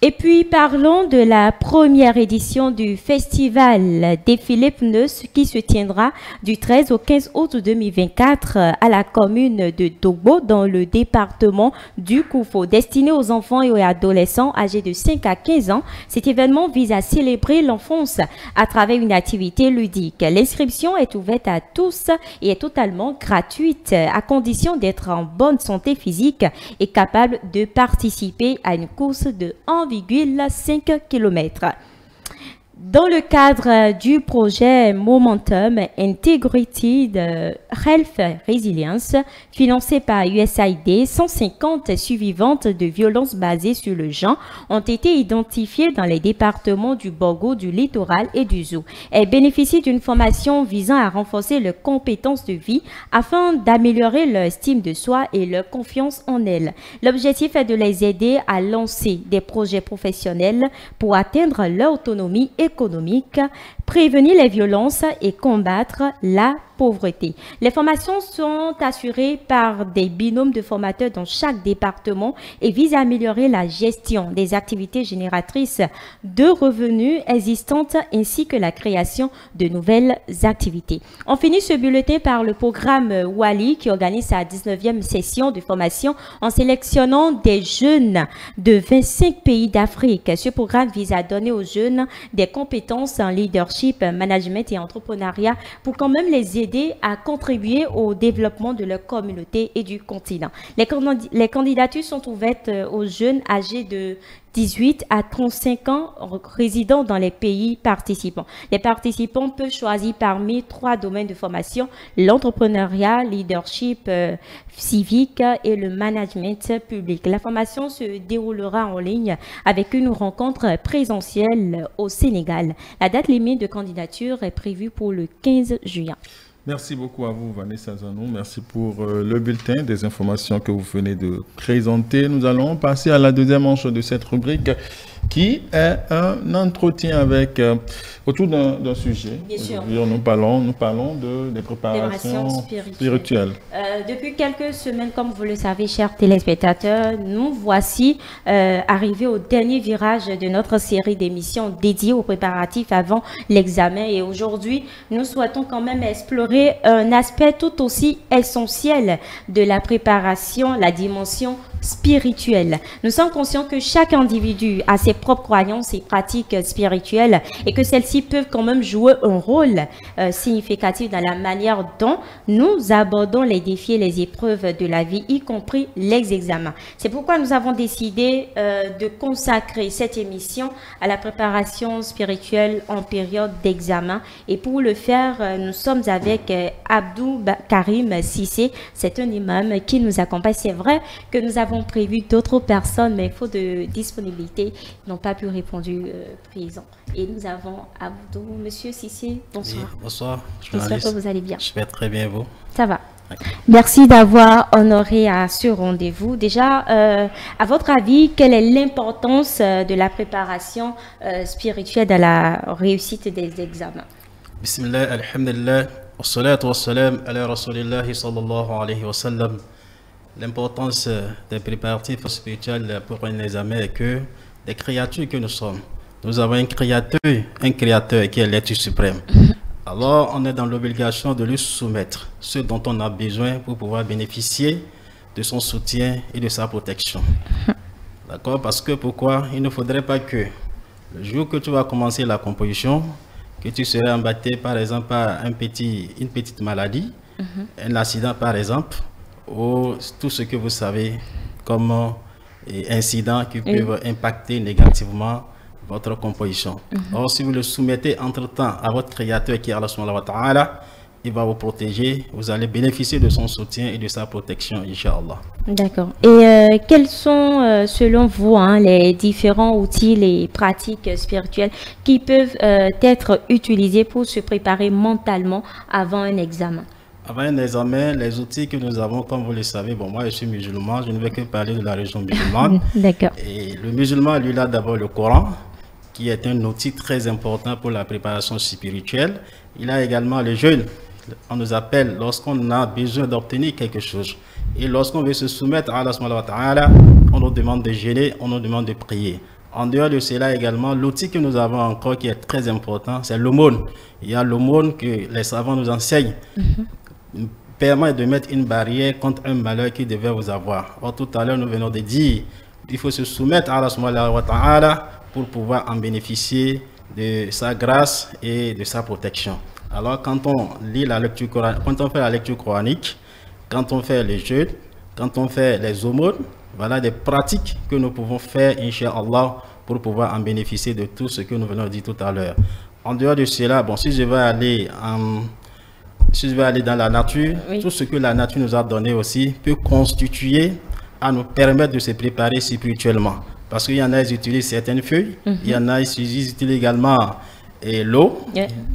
Et puis, parlons de la première édition du festival Défilé Pneus qui se tiendra du 13 au 15 août 2024 à la commune de Dogbo dans le département du Koufo. Destiné aux enfants et aux adolescents âgés de 5 à 15 ans, cet événement vise à célébrer l'enfance à travers une activité ludique. L'inscription est ouverte à tous et est totalement gratuite à condition d'être en bonne santé physique et capable de participer à une course de 1,5 km. Dans le cadre du projet Momentum Integrated Health Resilience, financé par USAID, 150 survivantes de violences basées sur le genre ont été identifiées dans les départements du Borgo, du Littoral et du Zou. Elles bénéficient d'une formation visant à renforcer leurs compétences de vie afin d'améliorer leur estime de soi et leur confiance en elles. L'objectif est de les aider à lancer des projets professionnels pour atteindre leur autonomie économique, prévenir les violences et combattre la pauvreté. Les formations sont assurées par des binômes de formateurs dans chaque département et visent à améliorer la gestion des activités génératrices de revenus existantes ainsi que la création de nouvelles activités. On finit ce bulletin par le programme Wali qui organise sa 19e session de formation en sélectionnant des jeunes de 25 pays d'Afrique. Ce programme vise à donner aux jeunes des compétences en leadership, management et entrepreneuriat pour quand même les aider à contribuer au développement de leur communauté et du continent. Les candidatures sont ouvertes aux jeunes âgés de 18 à 35 ans résidant dans les pays participants. Les participants peuvent choisir parmi 3 domaines de formation: l'entrepreneuriat, leadership civique et le management public. La formation se déroulera en ligne avec une rencontre présentielle au Sénégal. La date limite de candidature est prévue pour le 15 juin. Merci beaucoup à vous, Vanessa Zanou. Merci pour le bulletin des informations que vous venez de présenter. Nous allons passer à la deuxième manche de cette rubrique qui est un entretien avec autour d'un sujet. Bien sûr. Nous parlons des préparations spirituelles. Depuis quelques semaines, comme vous le savez, chers téléspectateurs, nous voici arrivés au dernier virage de notre série d'émissions dédiées aux préparatifs avant l'examen. Et aujourd'hui, nous souhaitons quand même explorer un aspect tout aussi essentiel de la préparation, la dimension spirituelle. Nous sommes conscients que chaque individu a ses propres croyances et pratiques spirituelles et que celles-ci peuvent quand même jouer un rôle significatif dans la manière dont nous abordons les défis et les épreuves de la vie, y compris les examens. C'est pourquoi nous avons décidé de consacrer cette émission à la préparation spirituelle en période d'examen. Et pour le faire, nous sommes avec Abdou Karim Cissé. C'est un imam qui nous accompagne. C'est vrai que nous avons prévu d'autres personnes, mais faute de disponibilité, ils n'ont pas pu répondre présent. Et nous avons Abdou, monsieur Cissé, bonsoir. Oui, bonsoir. J'espère que vous allez bien. Je vais très bien, vous. Ça va. Merci d'avoir honoré à ce rendez-vous. Déjà, à votre avis, quelle est l'importance de la préparation spirituelle dans la réussite des examens? Bismillah, alhamdulillah, wassalatu wassalam ala rasulillahi sallallahu alayhi wa sallam. L'importance des préparatifs spirituels pour un examen est que des créatures que nous sommes, nous avons un créateur qui est l'être suprême. Alors, on est dans l'obligation de lui soumettre ce dont on a besoin pour pouvoir bénéficier de son soutien et de sa protection. D'accord? Parce que pourquoi? Il ne faudrait pas que le jour que tu vas commencer la composition, que tu serais embêté par exemple par une petite maladie, un accident par exemple, ou tout ce que vous savez comme incidents qui peuvent impacter négativement votre composition. Or, si vous le soumettez entre-temps à votre créateur qui est Allah subhanahu wa ta'ala, il va vous protéger, vous allez bénéficier de son soutien et de sa protection, Inch'Allah. D'accord. Et quels sont, selon vous, les différents outils, les pratiques spirituelles qui peuvent être utilisés pour se préparer mentalement avant un examen? Avant un examen, les outils que nous avons, comme vous le savez, bon, moi je suis musulman, je ne vais que parler de la religion musulmane. D'accord. Et le musulman, lui, il a d'abord le Coran, qui est un outil très important pour la préparation spirituelle. Il a également le jeûne. On nous appelle lorsqu'on a besoin d'obtenir quelque chose. Et lorsqu'on veut se soumettre à Allah subhanahu wa ta'ala, on nous demande de jeûner, on nous demande de prier. En dehors de cela également, l'outil que nous avons encore qui est très important, c'est l'aumône. Il y a l'aumône que les savants nous enseignent. Permet de mettre une barrière contre un malheur qui devait vous avoir. Or, tout à l'heure, nous venons de dire qu'il faut se soumettre à Allah subhanahu wa ta'ala pour pouvoir en bénéficier de sa grâce et de sa protection. Alors, quand on lit la lecture coranique, quand on fait la lecture coranique, quand on fait les jeûnes, quand on fait les aumônes, voilà des pratiques que nous pouvons faire, Inch'Allah, pour pouvoir en bénéficier de tout ce que nous venons de dire tout à l'heure. En dehors de cela, bon, si je vais aller dans la nature, tout ce que la nature nous a donné aussi peut constituer à nous permettre de se préparer spirituellement. Parce qu'il y en a, ils utilisent certaines feuilles, il y en a, ils utilisent également l'eau,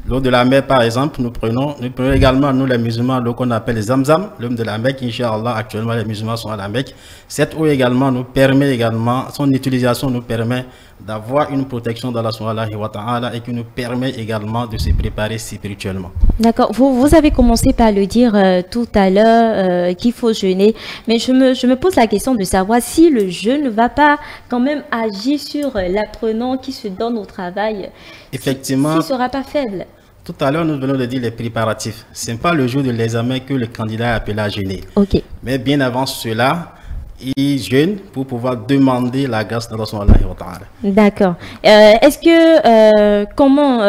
l'eau de la mer par exemple. Nous prenons également, nous les musulmans, l'eau qu'on appelle les zamzam, l'eau de la Mecque. Inch'Allah, actuellement les musulmans sont à la Mecque. Cette eau également nous permet également, son utilisation nous permet d'avoir une protection d'Allah subhanahu wa ta'ala et qui nous permet également de se préparer spirituellement. D'accord. Vous avez commencé par le dire tout à l'heure qu'il faut jeûner, mais je me pose la question de savoir si le jeûne ne va pas quand même agir sur l'apprenant qui se donne au travail. Effectivement. S'il ne sera pas faible. Tout à l'heure, nous venons de dire les préparatifs. Ce n'est pas le jour de l'examen que le candidat est appelé à jeûner. Ok. Mais bien avant cela, il jeûne pour pouvoir demander la grâce d'Allah subhanahu wa ta'ala. D'accord. Est-ce que, comment,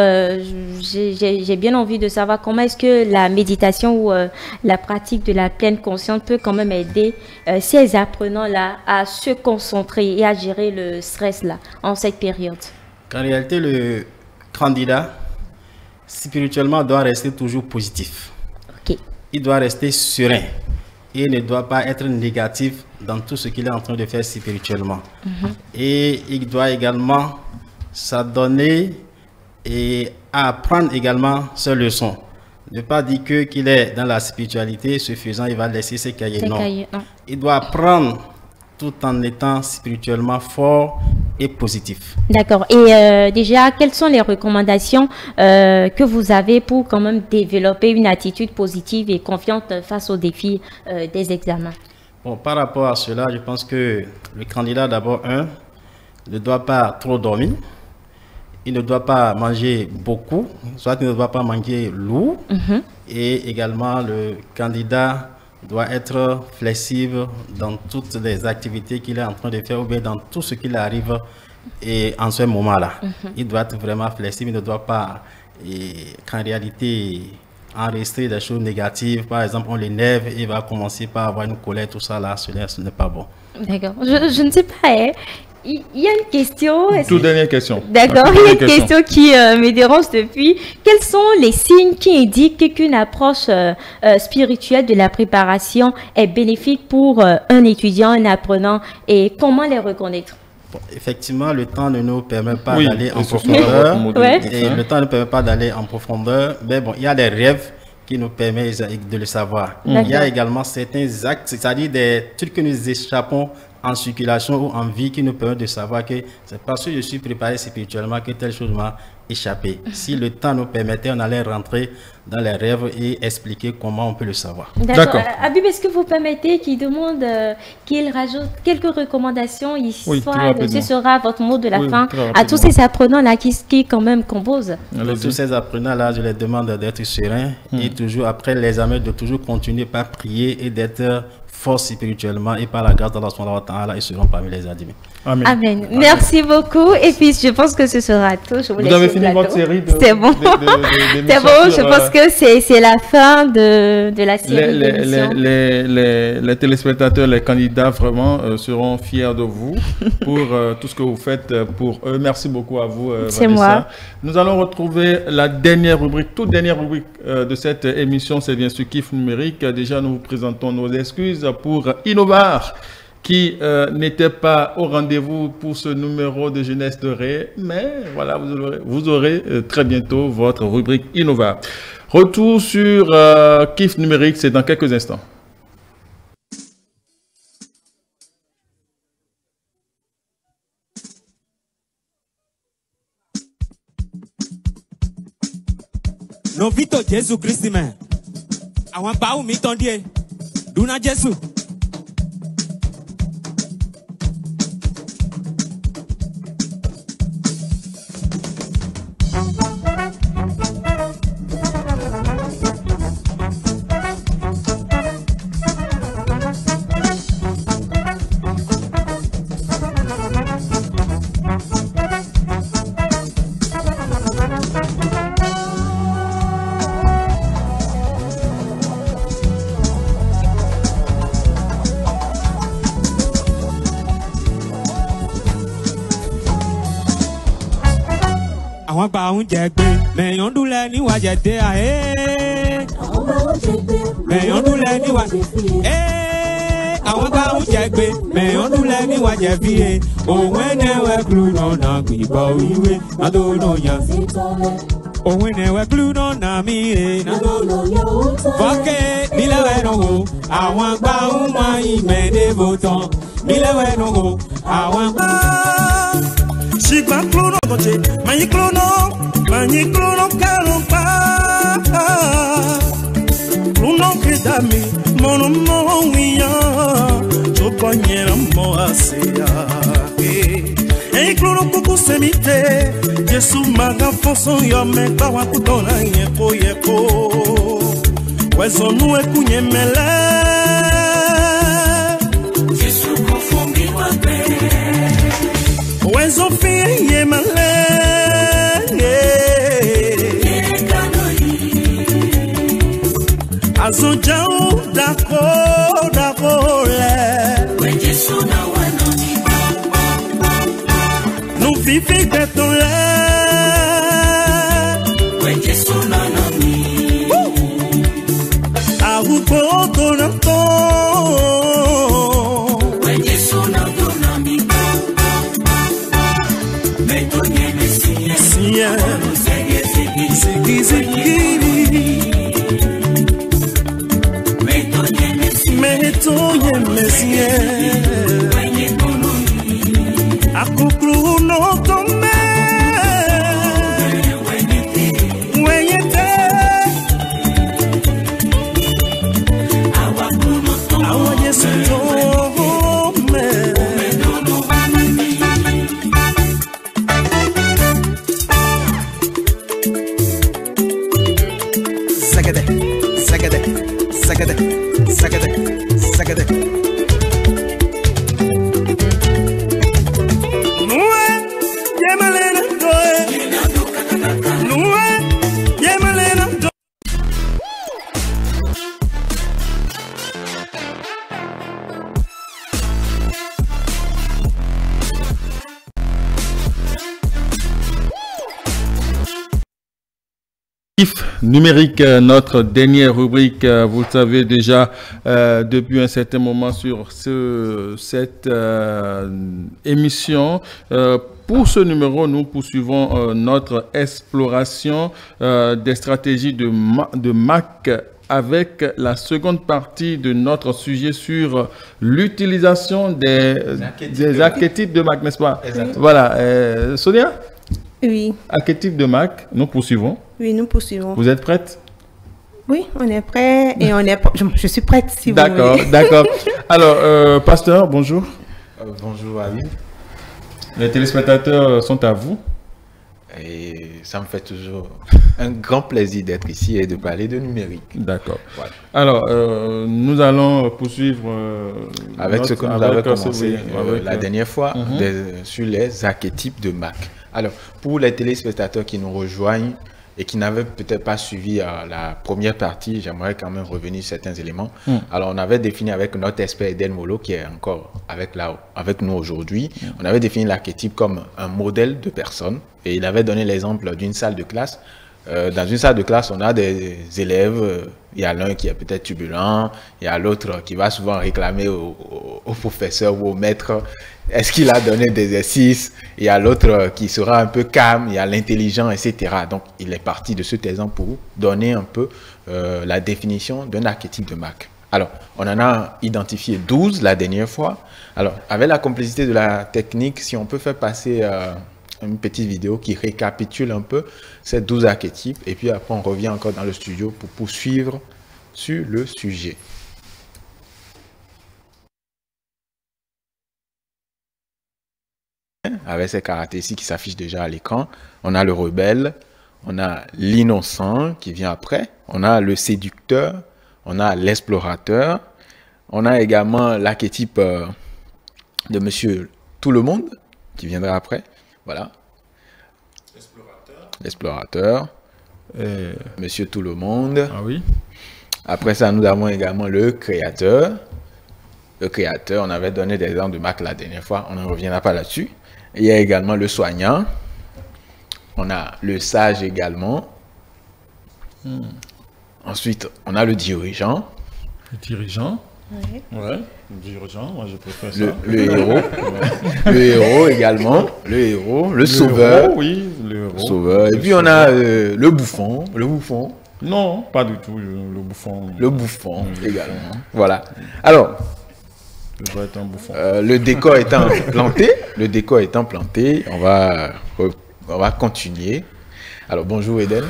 j'ai bien envie de savoir comment est-ce que la méditation ou la pratique de la pleine conscience peut quand même aider ces apprenants-là à se concentrer et à gérer le stress-là en cette période? En réalité, le candidat, spirituellement, doit rester toujours positif. Okay. Il doit rester serein. Il ne doit pas être négatif dans tout ce qu'il est en train de faire spirituellement. Et il doit également s'adonner et apprendre également ses leçons. Ne pas dire qu'il est dans la spiritualité, ce faisant, il va laisser ses cahiers. Non. Il doit apprendre tout en étant spirituellement fort et positif. D'accord. Et déjà, quelles sont les recommandations que vous avez pour quand même développer une attitude positive et confiante face aux défis des examens? Bon, par rapport à cela, je pense que le candidat, d'abord, ne doit pas trop dormir. Il ne doit pas manger beaucoup, soit il ne doit pas manger lourd. Et également, le candidat doit être flexible dans toutes les activités qu'il est en train de faire ou bien dans tout ce qu'il arrive et en ce moment-là. Il doit être vraiment flexible, il ne doit pas, qu'en réalité, enregistrer des choses négatives. Par exemple, on l'énerve et il va commencer par avoir une colère, tout ça là, ce n'est pas bon. D'accord. Je ne sais pas, hein. Il y a une question. Toute dernière question. D'accord, il y a une question qui me dérange depuis. Quels sont les signes qui indiquent qu'une approche spirituelle de la préparation est bénéfique pour un étudiant, un apprenant, et comment les reconnaître? Bon, effectivement, le temps ne nous permet pas d'aller en profondeur. Et le temps ne permet pas d'aller en profondeur. Mais bon, il y a des rêves qui nous permettent de le savoir. Il y a également certains actes, c'est-à-dire des trucs que nous échappons en circulation ou en vie qui nous permettent de savoir que c'est parce que je suis préparé spirituellement que telle chose m'a échappé. Si le temps nous permettait, on allait rentrer dans les rêves et expliquer comment on peut le savoir. D'accord. Habib, est-ce que vous permettez qu'il demande qu'il rajoute quelques recommandations histoire ce sera votre mot de la fin à tous ces apprenants-là qui quand même composent? Tous ces apprenants-là, je les demande d'être sereins et toujours après l'examen de toujours continuer par prier et d'être force spirituellement et par la grâce d'Allah subhanahu wa ta'ala, ils seront parmi les admis. Amen. Amen. Merci beaucoup. Et puis, je pense que ce sera tout. Vous avez fini votre série de... C'est bon. C'est bon, je pense que c'est la fin de la série d'émissions. Les téléspectateurs, les candidats, vraiment, seront fiers de vous pour tout ce que vous faites pour eux. Merci beaucoup à vous, c'est moi. Nous allons retrouver la dernière rubrique, toute dernière rubrique de cette émission, c'est bien sûr Kiff numérique. Déjà, nous vous présentons nos excuses pour Innovar, qui n'était pas au rendez-vous pour ce numéro de Jeunesse de Ré, mais voilà, vous aurez très bientôt votre rubrique Innovar. Retour sur Kiff numérique, c'est dans quelques instants. No vito Jésus Christ man. Àwọn báwo mi tán díẹ̀. Duna Jésus. Àwọn gba oúnjẹ gbé mẹ̀yàn dúlẹ̀ níwájẹ̀ dé àhé. Àwọn gba oúnjẹ gbé mẹ̀yàn dúlẹ̀ níwájẹ̀ dé. Àwọn gba oúnjẹ gbé mẹ̀yàn dúlẹ̀ níwájẹ̀ fìyè. Òun ẹ̀nẹ̀wẹ̀ kúrú náà gbìgbọ́ ìwé nàdónà yàn. Òun ẹ̀nẹ̀wẹ̀ kúrú náà mí he nàdónà yàn. Fọ́kẹ́ nílẹ̀wẹ̀ náà wò àwọn gba ohun máa ìmẹ̀ẹ́dẹ́ bò tán. Nílẹ̀wẹ̀ náà wò àwọn gba. Shigba klono goche, mani klono karompa. Klono kedami, mono mowiya, chopanyera mo aseya. Hey klono kuku semite, Yesu maga fonso yo me bawa kutona yeko. Wezo nuwe kunyemele. Yesu konfongi wabe. Wezo fiye male, azo jau dako le. Wejesu na wanoni, nu vivi beton le. Wejesu na nami, arupo tonato. Wejesu na donami. Metoye mesie akukru no tome wenyete awa Yesu tome. Sagade, sagade, sagade, sagade. Numérique, notre dernière rubrique, vous le savez déjà depuis un certain moment sur cette émission. Pour ce numéro, nous poursuivons notre exploration des stratégies de Mac avec la seconde partie de notre sujet sur l'utilisation des archétypes de Mac, n'est-ce pas? Exactement. Voilà. Sonia? Oui. Archétype de Mac, nous poursuivons. Oui, nous poursuivons. Vous êtes prête? Oui, on est prêt et on est. Je suis prête si vous voulez. D'accord, d'accord. Alors, pasteur, bonjour. Bonjour Ali. Les téléspectateurs sont à vous. Et ça me fait toujours un grand plaisir d'être ici et de parler de numérique. D'accord. Voilà. Alors, nous allons poursuivre avec ce que nous avons commencé la dernière fois sur les archétypes de Mac. Alors, pour les téléspectateurs qui nous rejoignent et qui n'avaient peut-être pas suivi la première partie, j'aimerais quand même revenir sur certains éléments. Alors, on avait défini avec notre expert Eden Molo, qui est encore avec nous aujourd'hui, on avait défini l'archétype comme un modèle de personne. Et il avait donné l'exemple d'une salle de classe. Dans une salle de classe, on a des élèves. Il y a l'un qui est peut-être turbulent, il y a l'autre qui va souvent réclamer au professeur ou au maître est-ce qu'il a donné des exercices. Il y a l'autre qui sera un peu calme, il y a l'intelligent, etc. Donc, il est parti de cet exemple pour donner un peu la définition d'un archétype de Mac. Alors, on en a identifié 12 la dernière fois. Alors, avec la complexité de la technique, si on peut faire passer une petite vidéo qui récapitule un peu ces 12 archétypes, et puis après on revient encore dans le studio pour poursuivre sur le sujet. Avec ces caractéristiques qui s'affichent déjà à l'écran, on a le rebelle, on a l'innocent qui vient après, on a le séducteur, on a l'explorateur, on a également l'archétype de Monsieur Tout le Monde qui viendra après. Voilà. L'explorateur. Monsieur Tout le Monde. Ah oui. Après ça, nous avons également le créateur. Le créateur, on avait donné des exemples de Mac la dernière fois, on ne reviendra pas là-dessus. Il y a également le soignant. On a le sage également. Ensuite, on a le dirigeant. Le dirigeant. Oui. Ouais, le dirigeant, moi je préfère ça. Le héros. Le héros également. Le héros. Le sauveur. Héros, oui, le héros. Sauveur. Et puis on a le bouffon. Le bouffon. Non, pas du tout, le bouffon. Le bouffon également. Voilà. Alors, je dois être un bouffon. Le décor étant planté, on va continuer. Alors, bonjour Eden.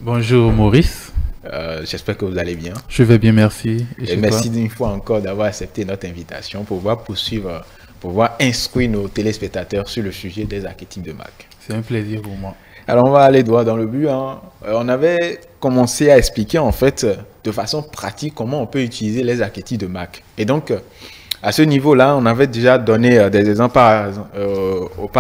Bonjour Maurice. J'espère que vous allez bien. Je vais bien, merci. Et merci une fois encore d'avoir accepté notre invitation pour pouvoir poursuivre, pour pouvoir instruire nos téléspectateurs sur le sujet des archétypes de Mac. C'est un plaisir pour moi. Alors, on va aller droit dans le but. On avait commencé à expliquer en fait de façon pratique comment on peut utiliser les archétypes de Mac. Et donc, à ce niveau-là, on avait déjà donné des exemples par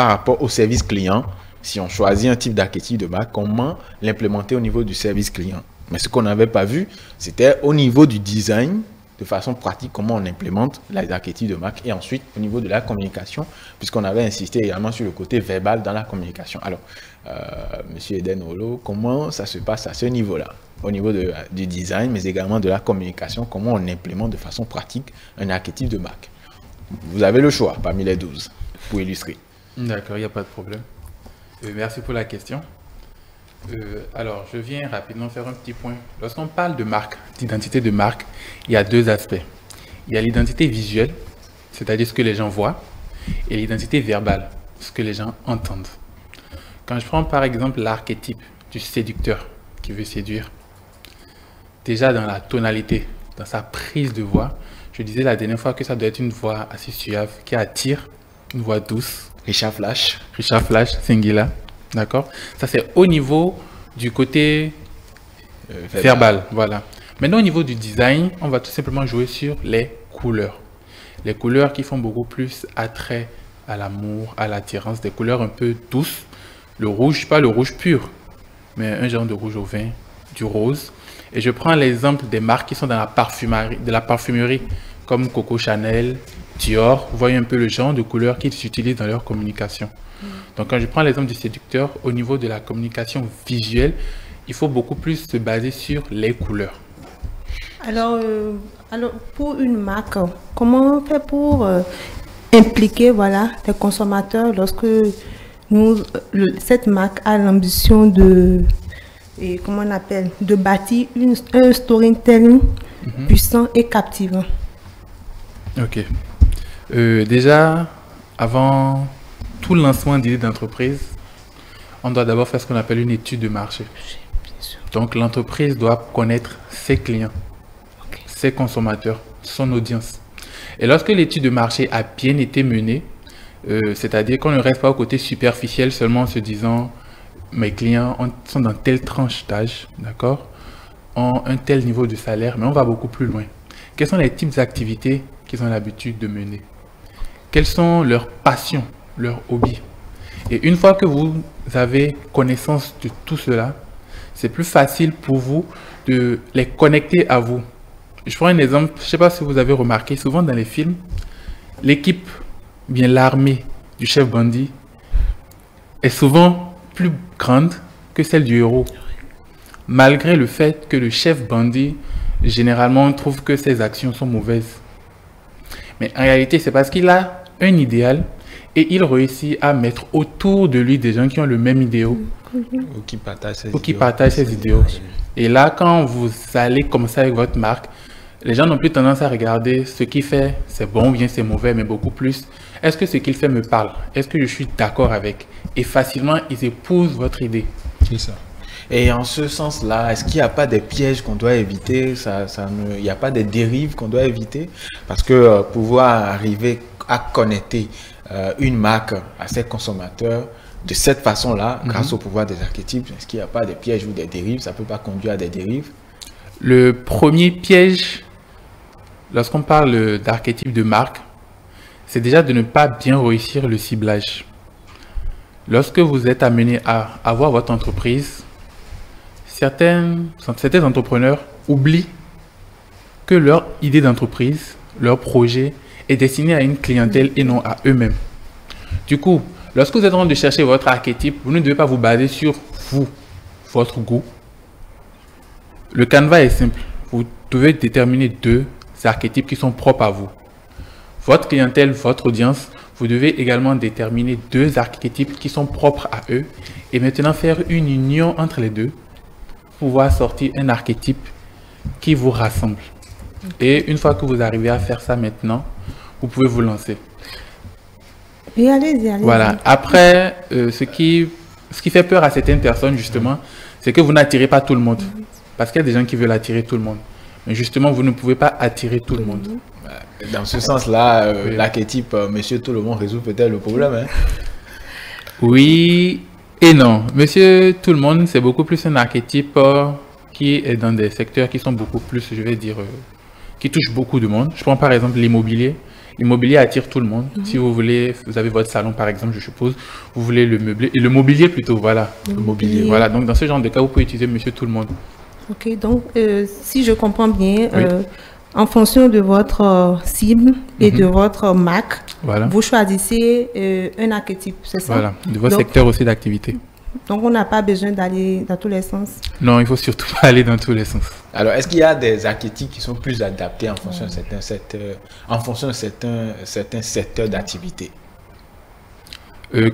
rapport au service client. Si on choisit un type d'archétype de Mac, comment l'implémenter au niveau du service client. Mais ce qu'on n'avait pas vu, c'était au niveau du design, de façon pratique, comment on implémente les archétypes de Mac. Et ensuite, au niveau de la communication, puisqu'on avait insisté également sur le côté verbal dans la communication. Alors, Monsieur Eden Molo, comment ça se passe à ce niveau-là? Au niveau du design, mais également de la communication, comment on implémente de façon pratique un archétype de Mac? Vous avez le choix parmi les 12 pour illustrer. D'accord, il n'y a pas de problème. Merci pour la question. Alors, je viens rapidement faire un petit point. Lorsqu'on parle de marque, d'identité de marque, il y a deux aspects. Il y a l'identité visuelle, c'est-à-dire ce que les gens voient, et l'identité verbale, ce que les gens entendent. Quand je prends par exemple l'archétype du séducteur qui veut séduire, déjà dans la tonalité, dans sa prise de voix, je disais la dernière fois que ça doit être une voix assez suave, qui attire, une voix douce. Richard Flash. Richard Flash, Singila. D'accord? Ça, c'est au niveau du côté verbal. Voilà. Maintenant, au niveau du design, on va tout simplement jouer sur les couleurs. Les couleurs qui font beaucoup plus attrait à l'amour, à l'attirance, des couleurs un peu douces. Le rouge, pas le rouge pur, mais un genre de rouge au vin, du rose. Et je prends l'exemple des marques qui sont dans la parfumerie, comme Coco Chanel, Dior. Vous voyez un peu le genre de couleurs qu'ils utilisent dans leur communication. Donc, quand je prends l'exemple du séducteur, au niveau de la communication visuelle, il faut beaucoup plus se baser sur les couleurs. Alors pour une marque, comment on fait pour impliquer voilà, les consommateurs lorsque cette marque a l'ambition de, comment on appelle, de bâtir un storytelling puissant et captivant? Ok. Déjà, avant tout lancement d'idée d'entreprise, on doit d'abord faire ce qu'on appelle une étude de marché. Donc l'entreprise doit connaître ses clients, ses consommateurs, son audience. Et lorsque l'étude de marché a bien été menée, c'est-à-dire qu'on ne reste pas au côté superficiel seulement en se disant mes clients sont dans telle tranche d'âge, d'accord, ont un tel niveau de salaire, mais on va beaucoup plus loin. Quels sont les types d'activités qu'ils ont l'habitude de mener? Quelles sont leurs passions, leurs hobbies? Et une fois que vous avez connaissance de tout cela, c'est plus facile pour vous de les connecter à vous. Je prends un exemple, je ne sais pas si vous avez remarqué, souvent dans les films, l'équipe, bien l'armée du chef bandit est souvent plus grande que celle du héros. Malgré le fait que le chef bandit, généralement, on trouve que ses actions sont mauvaises. Mais en réalité, c'est parce qu'il a un idéal et il réussit à mettre autour de lui des gens qui ont le même idéal. Ou qui partagent ses idéaux. Et là, quand vous allez comme ça avec votre marque, les gens n'ont plus tendance à regarder ce qu'il fait, c'est bon ou bien c'est mauvais, mais beaucoup plus, est-ce que ce qu'il fait me parle? Est-ce que je suis d'accord avec? Et facilement, ils épousent votre idée. C'est ça. Et en ce sens-là, est-ce qu'il n'y a pas des pièges qu'on doit éviter? Il n'y a pas des dérives qu'on doit éviter? Parce que pouvoir arriver à connecter une marque à ses consommateurs de cette façon-là, grâce au pouvoir des archétypes, est-ce qu'il n'y a pas des pièges ou des dérives? Ça ne peut pas conduire à des dérives? Le premier piège, lorsqu'on parle d'archétype de marque, c'est déjà de ne pas bien réussir le ciblage. Lorsque vous êtes amené à avoir votre entreprise, certains entrepreneurs oublient que leur idée d'entreprise, leur projet est destiné à une clientèle et non à eux-mêmes. Du coup, lorsque vous êtes en train de chercher votre archétype, vous ne devez pas vous baser sur vous, votre goût. Le canevas est simple. Vous devez déterminer 2 archétypes qui sont propres à vous. Votre clientèle, votre audience, vous devez également déterminer 2 archétypes qui sont propres à eux et maintenant faire une union entre les deux pour pouvoir sortir un archétype qui vous rassemble. Et une fois que vous arrivez à faire ça maintenant, vous pouvez vous lancer. Et allez-y. Voilà. Après, ce qui fait peur à certaines personnes, justement, c'est que vous n'attirez pas tout le monde. Parce qu'il y a des gens qui veulent attirer tout le monde. Mais justement, vous ne pouvez pas attirer tout le monde. Dans ce sens-là, l'archétype Monsieur Tout le Monde résout peut-être le problème. Hein? Oui et non. Monsieur Tout le Monde, c'est beaucoup plus un archétype qui est dans des secteurs qui sont beaucoup plus, je vais dire, qui touchent beaucoup de monde. Je prends par exemple l'immobilier. L'immobilier attire tout le monde. Si vous voulez, vous avez votre salon par exemple, je suppose, vous voulez le meubler, et le mobilier plutôt, voilà. Le mobilier. Voilà, donc dans ce genre de cas, vous pouvez utiliser Monsieur Tout le Monde. Ok, donc si je comprends bien, en fonction de votre cible et de votre marque, vous choisissez un archétype, c'est ça? Voilà, de votre secteur aussi d'activité. Donc on n'a pas besoin d'aller dans tous les sens? Non, il ne faut surtout pas aller dans tous les sens. Alors, est-ce qu'il y a des archétypes qui sont plus adaptés en fonction de certains secteurs d'activité?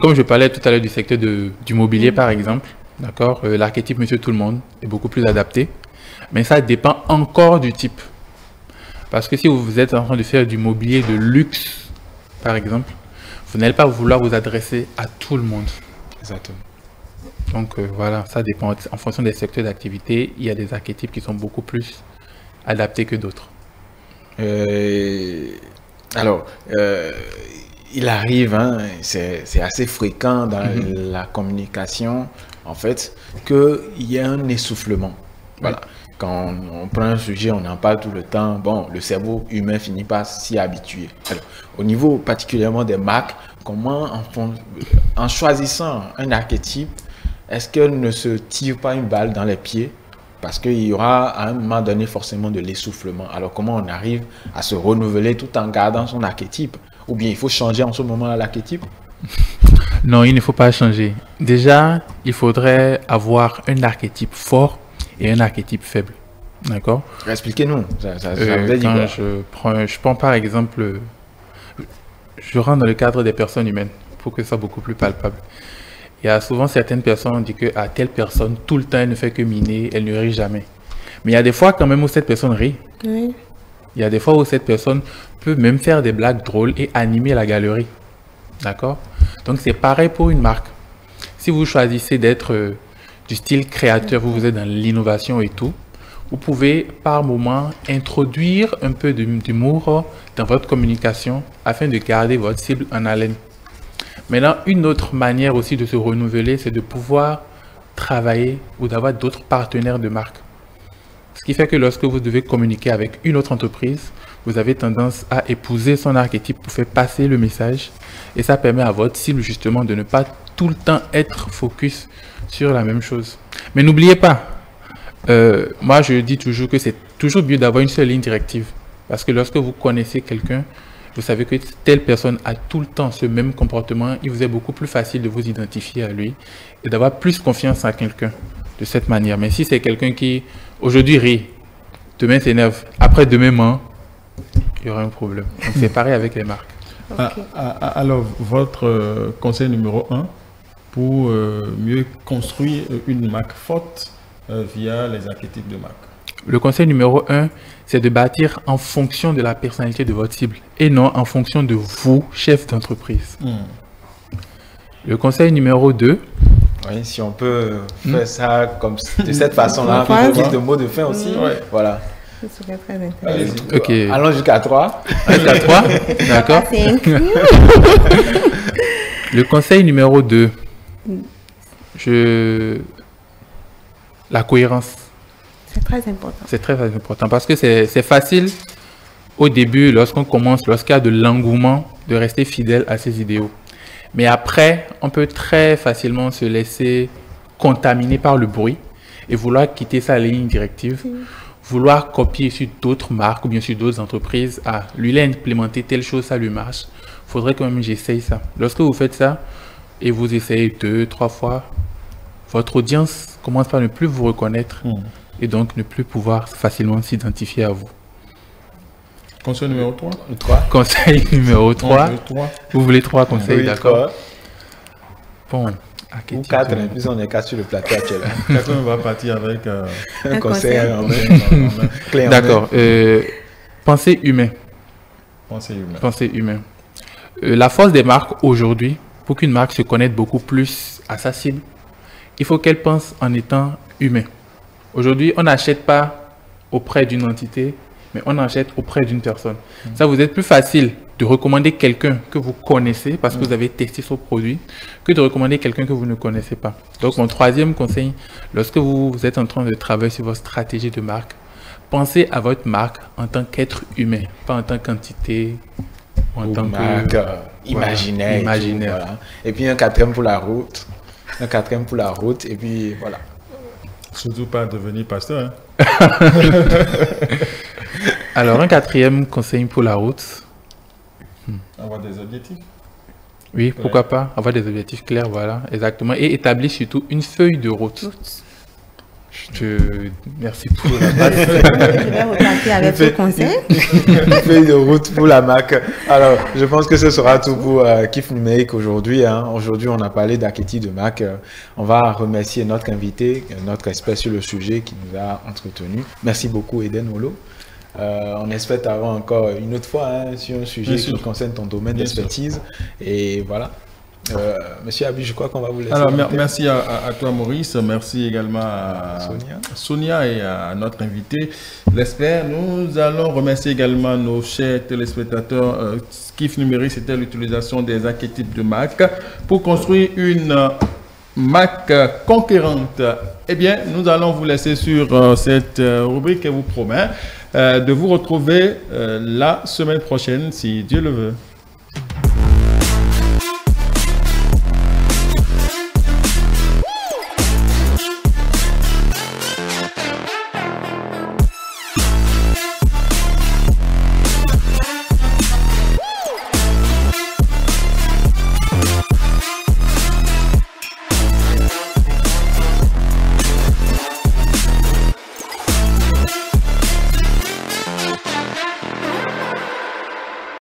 Comme je parlais tout à l'heure du secteur du mobilier par exemple, d'accord, l'archétype Monsieur Tout le Monde est beaucoup plus adapté, mais ça dépend encore du type. Parce que si vous êtes en train de faire du mobilier de luxe, par exemple, vous n'allez pas vouloir vous adresser à tout le monde. Exactement. Donc voilà, ça dépend. En fonction des secteurs d'activité, il y a des archétypes qui sont beaucoup plus adaptés que d'autres. Alors, il arrive, hein, c'est assez fréquent dans la communication, en fait, qu'il y ait un essoufflement. Voilà. Quand on prend un sujet, on en parle tout le temps. Bon, le cerveau humain finit par s'y habituer. Alors, au niveau particulièrement des marques, comment, en choisissant un archétype, est-ce qu'elle ne se tire pas une balle dans les pieds? Parce qu'il y aura à un moment donné forcément de l'essoufflement. Alors, comment on arrive à se renouveler tout en gardant son archétype? Ou bien il faut changer en ce moment l'archétype? Non, il ne faut pas changer. Déjà, il faudrait avoir un archétype fort et un archétype faible. D'accord? Expliquez-nous. Ça veut dire quoi? Je prends par exemple, je rentre dans le cadre des personnes humaines pour que ce soit beaucoup plus palpable. Il y a souvent certaines personnes, on dit que à telle personne, tout le temps, elle ne fait que miner, elle ne rit jamais. Mais il y a des fois quand même où cette personne rit. Oui. Il y a des fois où cette personne peut même faire des blagues drôles et animer la galerie. D'accord? Donc c'est pareil pour une marque. Si vous choisissez d'être du style créateur, vous êtes dans l'innovation et tout, vous pouvez par moment introduire un peu d'humour dans votre communication afin de garder votre cible en haleine. Maintenant, une autre manière aussi de se renouveler, c'est de pouvoir travailler ou d'avoir d'autres partenaires de marque. Ce qui fait que lorsque vous devez communiquer avec une autre entreprise, vous avez tendance à épouser son archétype pour faire passer le message. Et ça permet à votre cible justement de ne pas tout le temps être focus sur la même chose. Mais n'oubliez pas, moi je dis toujours que c'est toujours mieux d'avoir une seule ligne directive. Parce que lorsque vous connaissez quelqu'un, vous savez que telle personne a tout le temps ce même comportement, il vous est beaucoup plus facile de vous identifier à lui et d'avoir plus confiance à quelqu'un de cette manière. Mais si c'est quelqu'un qui aujourd'hui rit, demain s'énerve, après demain ment, il y aura un problème. Donc c'est pareil avec les marques. Okay. Alors, votre conseil numéro 1 pour mieux construire une marque forte via les archétypes de marque? Le conseil numéro 1, c'est de bâtir en fonction de la personnalité de votre cible et non en fonction de vous, chef d'entreprise. Le conseil numéro 2, oui, si on peut faire ça comme de cette façon-là, un petit mot de fin aussi. Voilà. Ok. Allons jusqu'à 3. Jusqu'à 3, d'accord. Le conseil numéro 2, la cohérence. C'est très important. C'est très important parce que c'est facile au début, lorsqu'on commence, lorsqu'il y a de l'engouement, de rester fidèle à ses idéaux. Mais après, on peut très facilement se laisser contaminer par le bruit et vouloir quitter sa ligne directive, vouloir copier sur d'autres marques ou bien sur d'autres entreprises. Ah, lui, il a implémenté telle chose, ça lui marche. Il faudrait quand même que j'essaye ça. Lorsque vous faites ça et vous essayez 2, 3 fois, votre audience commence par ne plus vous reconnaître et donc ne plus pouvoir facilement s'identifier à vous. Conseil numéro 3 Conseil numéro 3. Vous voulez 3 conseils, oui, d'accord. Bon, ou 4, puis on est 4 sur le plateau actuellement. Quelqu'un va partir avec un conseil. D'accord. Pensée humaine. Pensée humaine. La force des marques aujourd'hui, pour qu'une marque se connaisse beaucoup plus à sa cible, il faut qu'elle pense en étant humain. Aujourd'hui, on n'achète pas auprès d'une entité, mais on achète auprès d'une personne. Ça vous êtes plus facile de recommander quelqu'un que vous connaissez parce que vous avez testé son produit que de recommander quelqu'un que vous ne connaissez pas. Donc mon troisième conseil, lorsque vous êtes en train de travailler sur votre stratégie de marque, pensez à votre marque en tant qu'être humain, pas en tant qu'entité, en tant que imaginaire. Voilà. Et puis un quatrième pour la route. Et puis voilà. Surtout pas devenir pasteur. Alors, un quatrième conseil pour la route. Avoir des objectifs. Oui, pourquoi pas. Avoir des objectifs clairs, voilà, exactement. Et établir surtout une feuille de route. Merci pour la base. Je vais repartir avec ce conseil. Une feuille de route pour la marque. Alors, je pense que ce sera tout pour Kif Numérique aujourd'hui. Aujourd'hui, on a parlé d'archétype de marque. On va remercier notre invité, notre expert sur le sujet qui nous a entretenus. Merci beaucoup, Eden Olo. On espère t'avoir encore une autre fois sur un sujet qui concerne ton domaine d'expertise. Et voilà. Monsieur Abi, je crois qu'on va vous laisser. Alors, merci à toi, Maurice. Merci également à Sonia et à notre invité, l'expert. Nous allons remercier également nos chers téléspectateurs. Kif Numérique, c'était l'utilisation des archétypes de marque pour construire une marque conquérante. Eh bien, nous allons vous laisser sur cette rubrique et vous promet de vous retrouver la semaine prochaine, si Dieu le veut.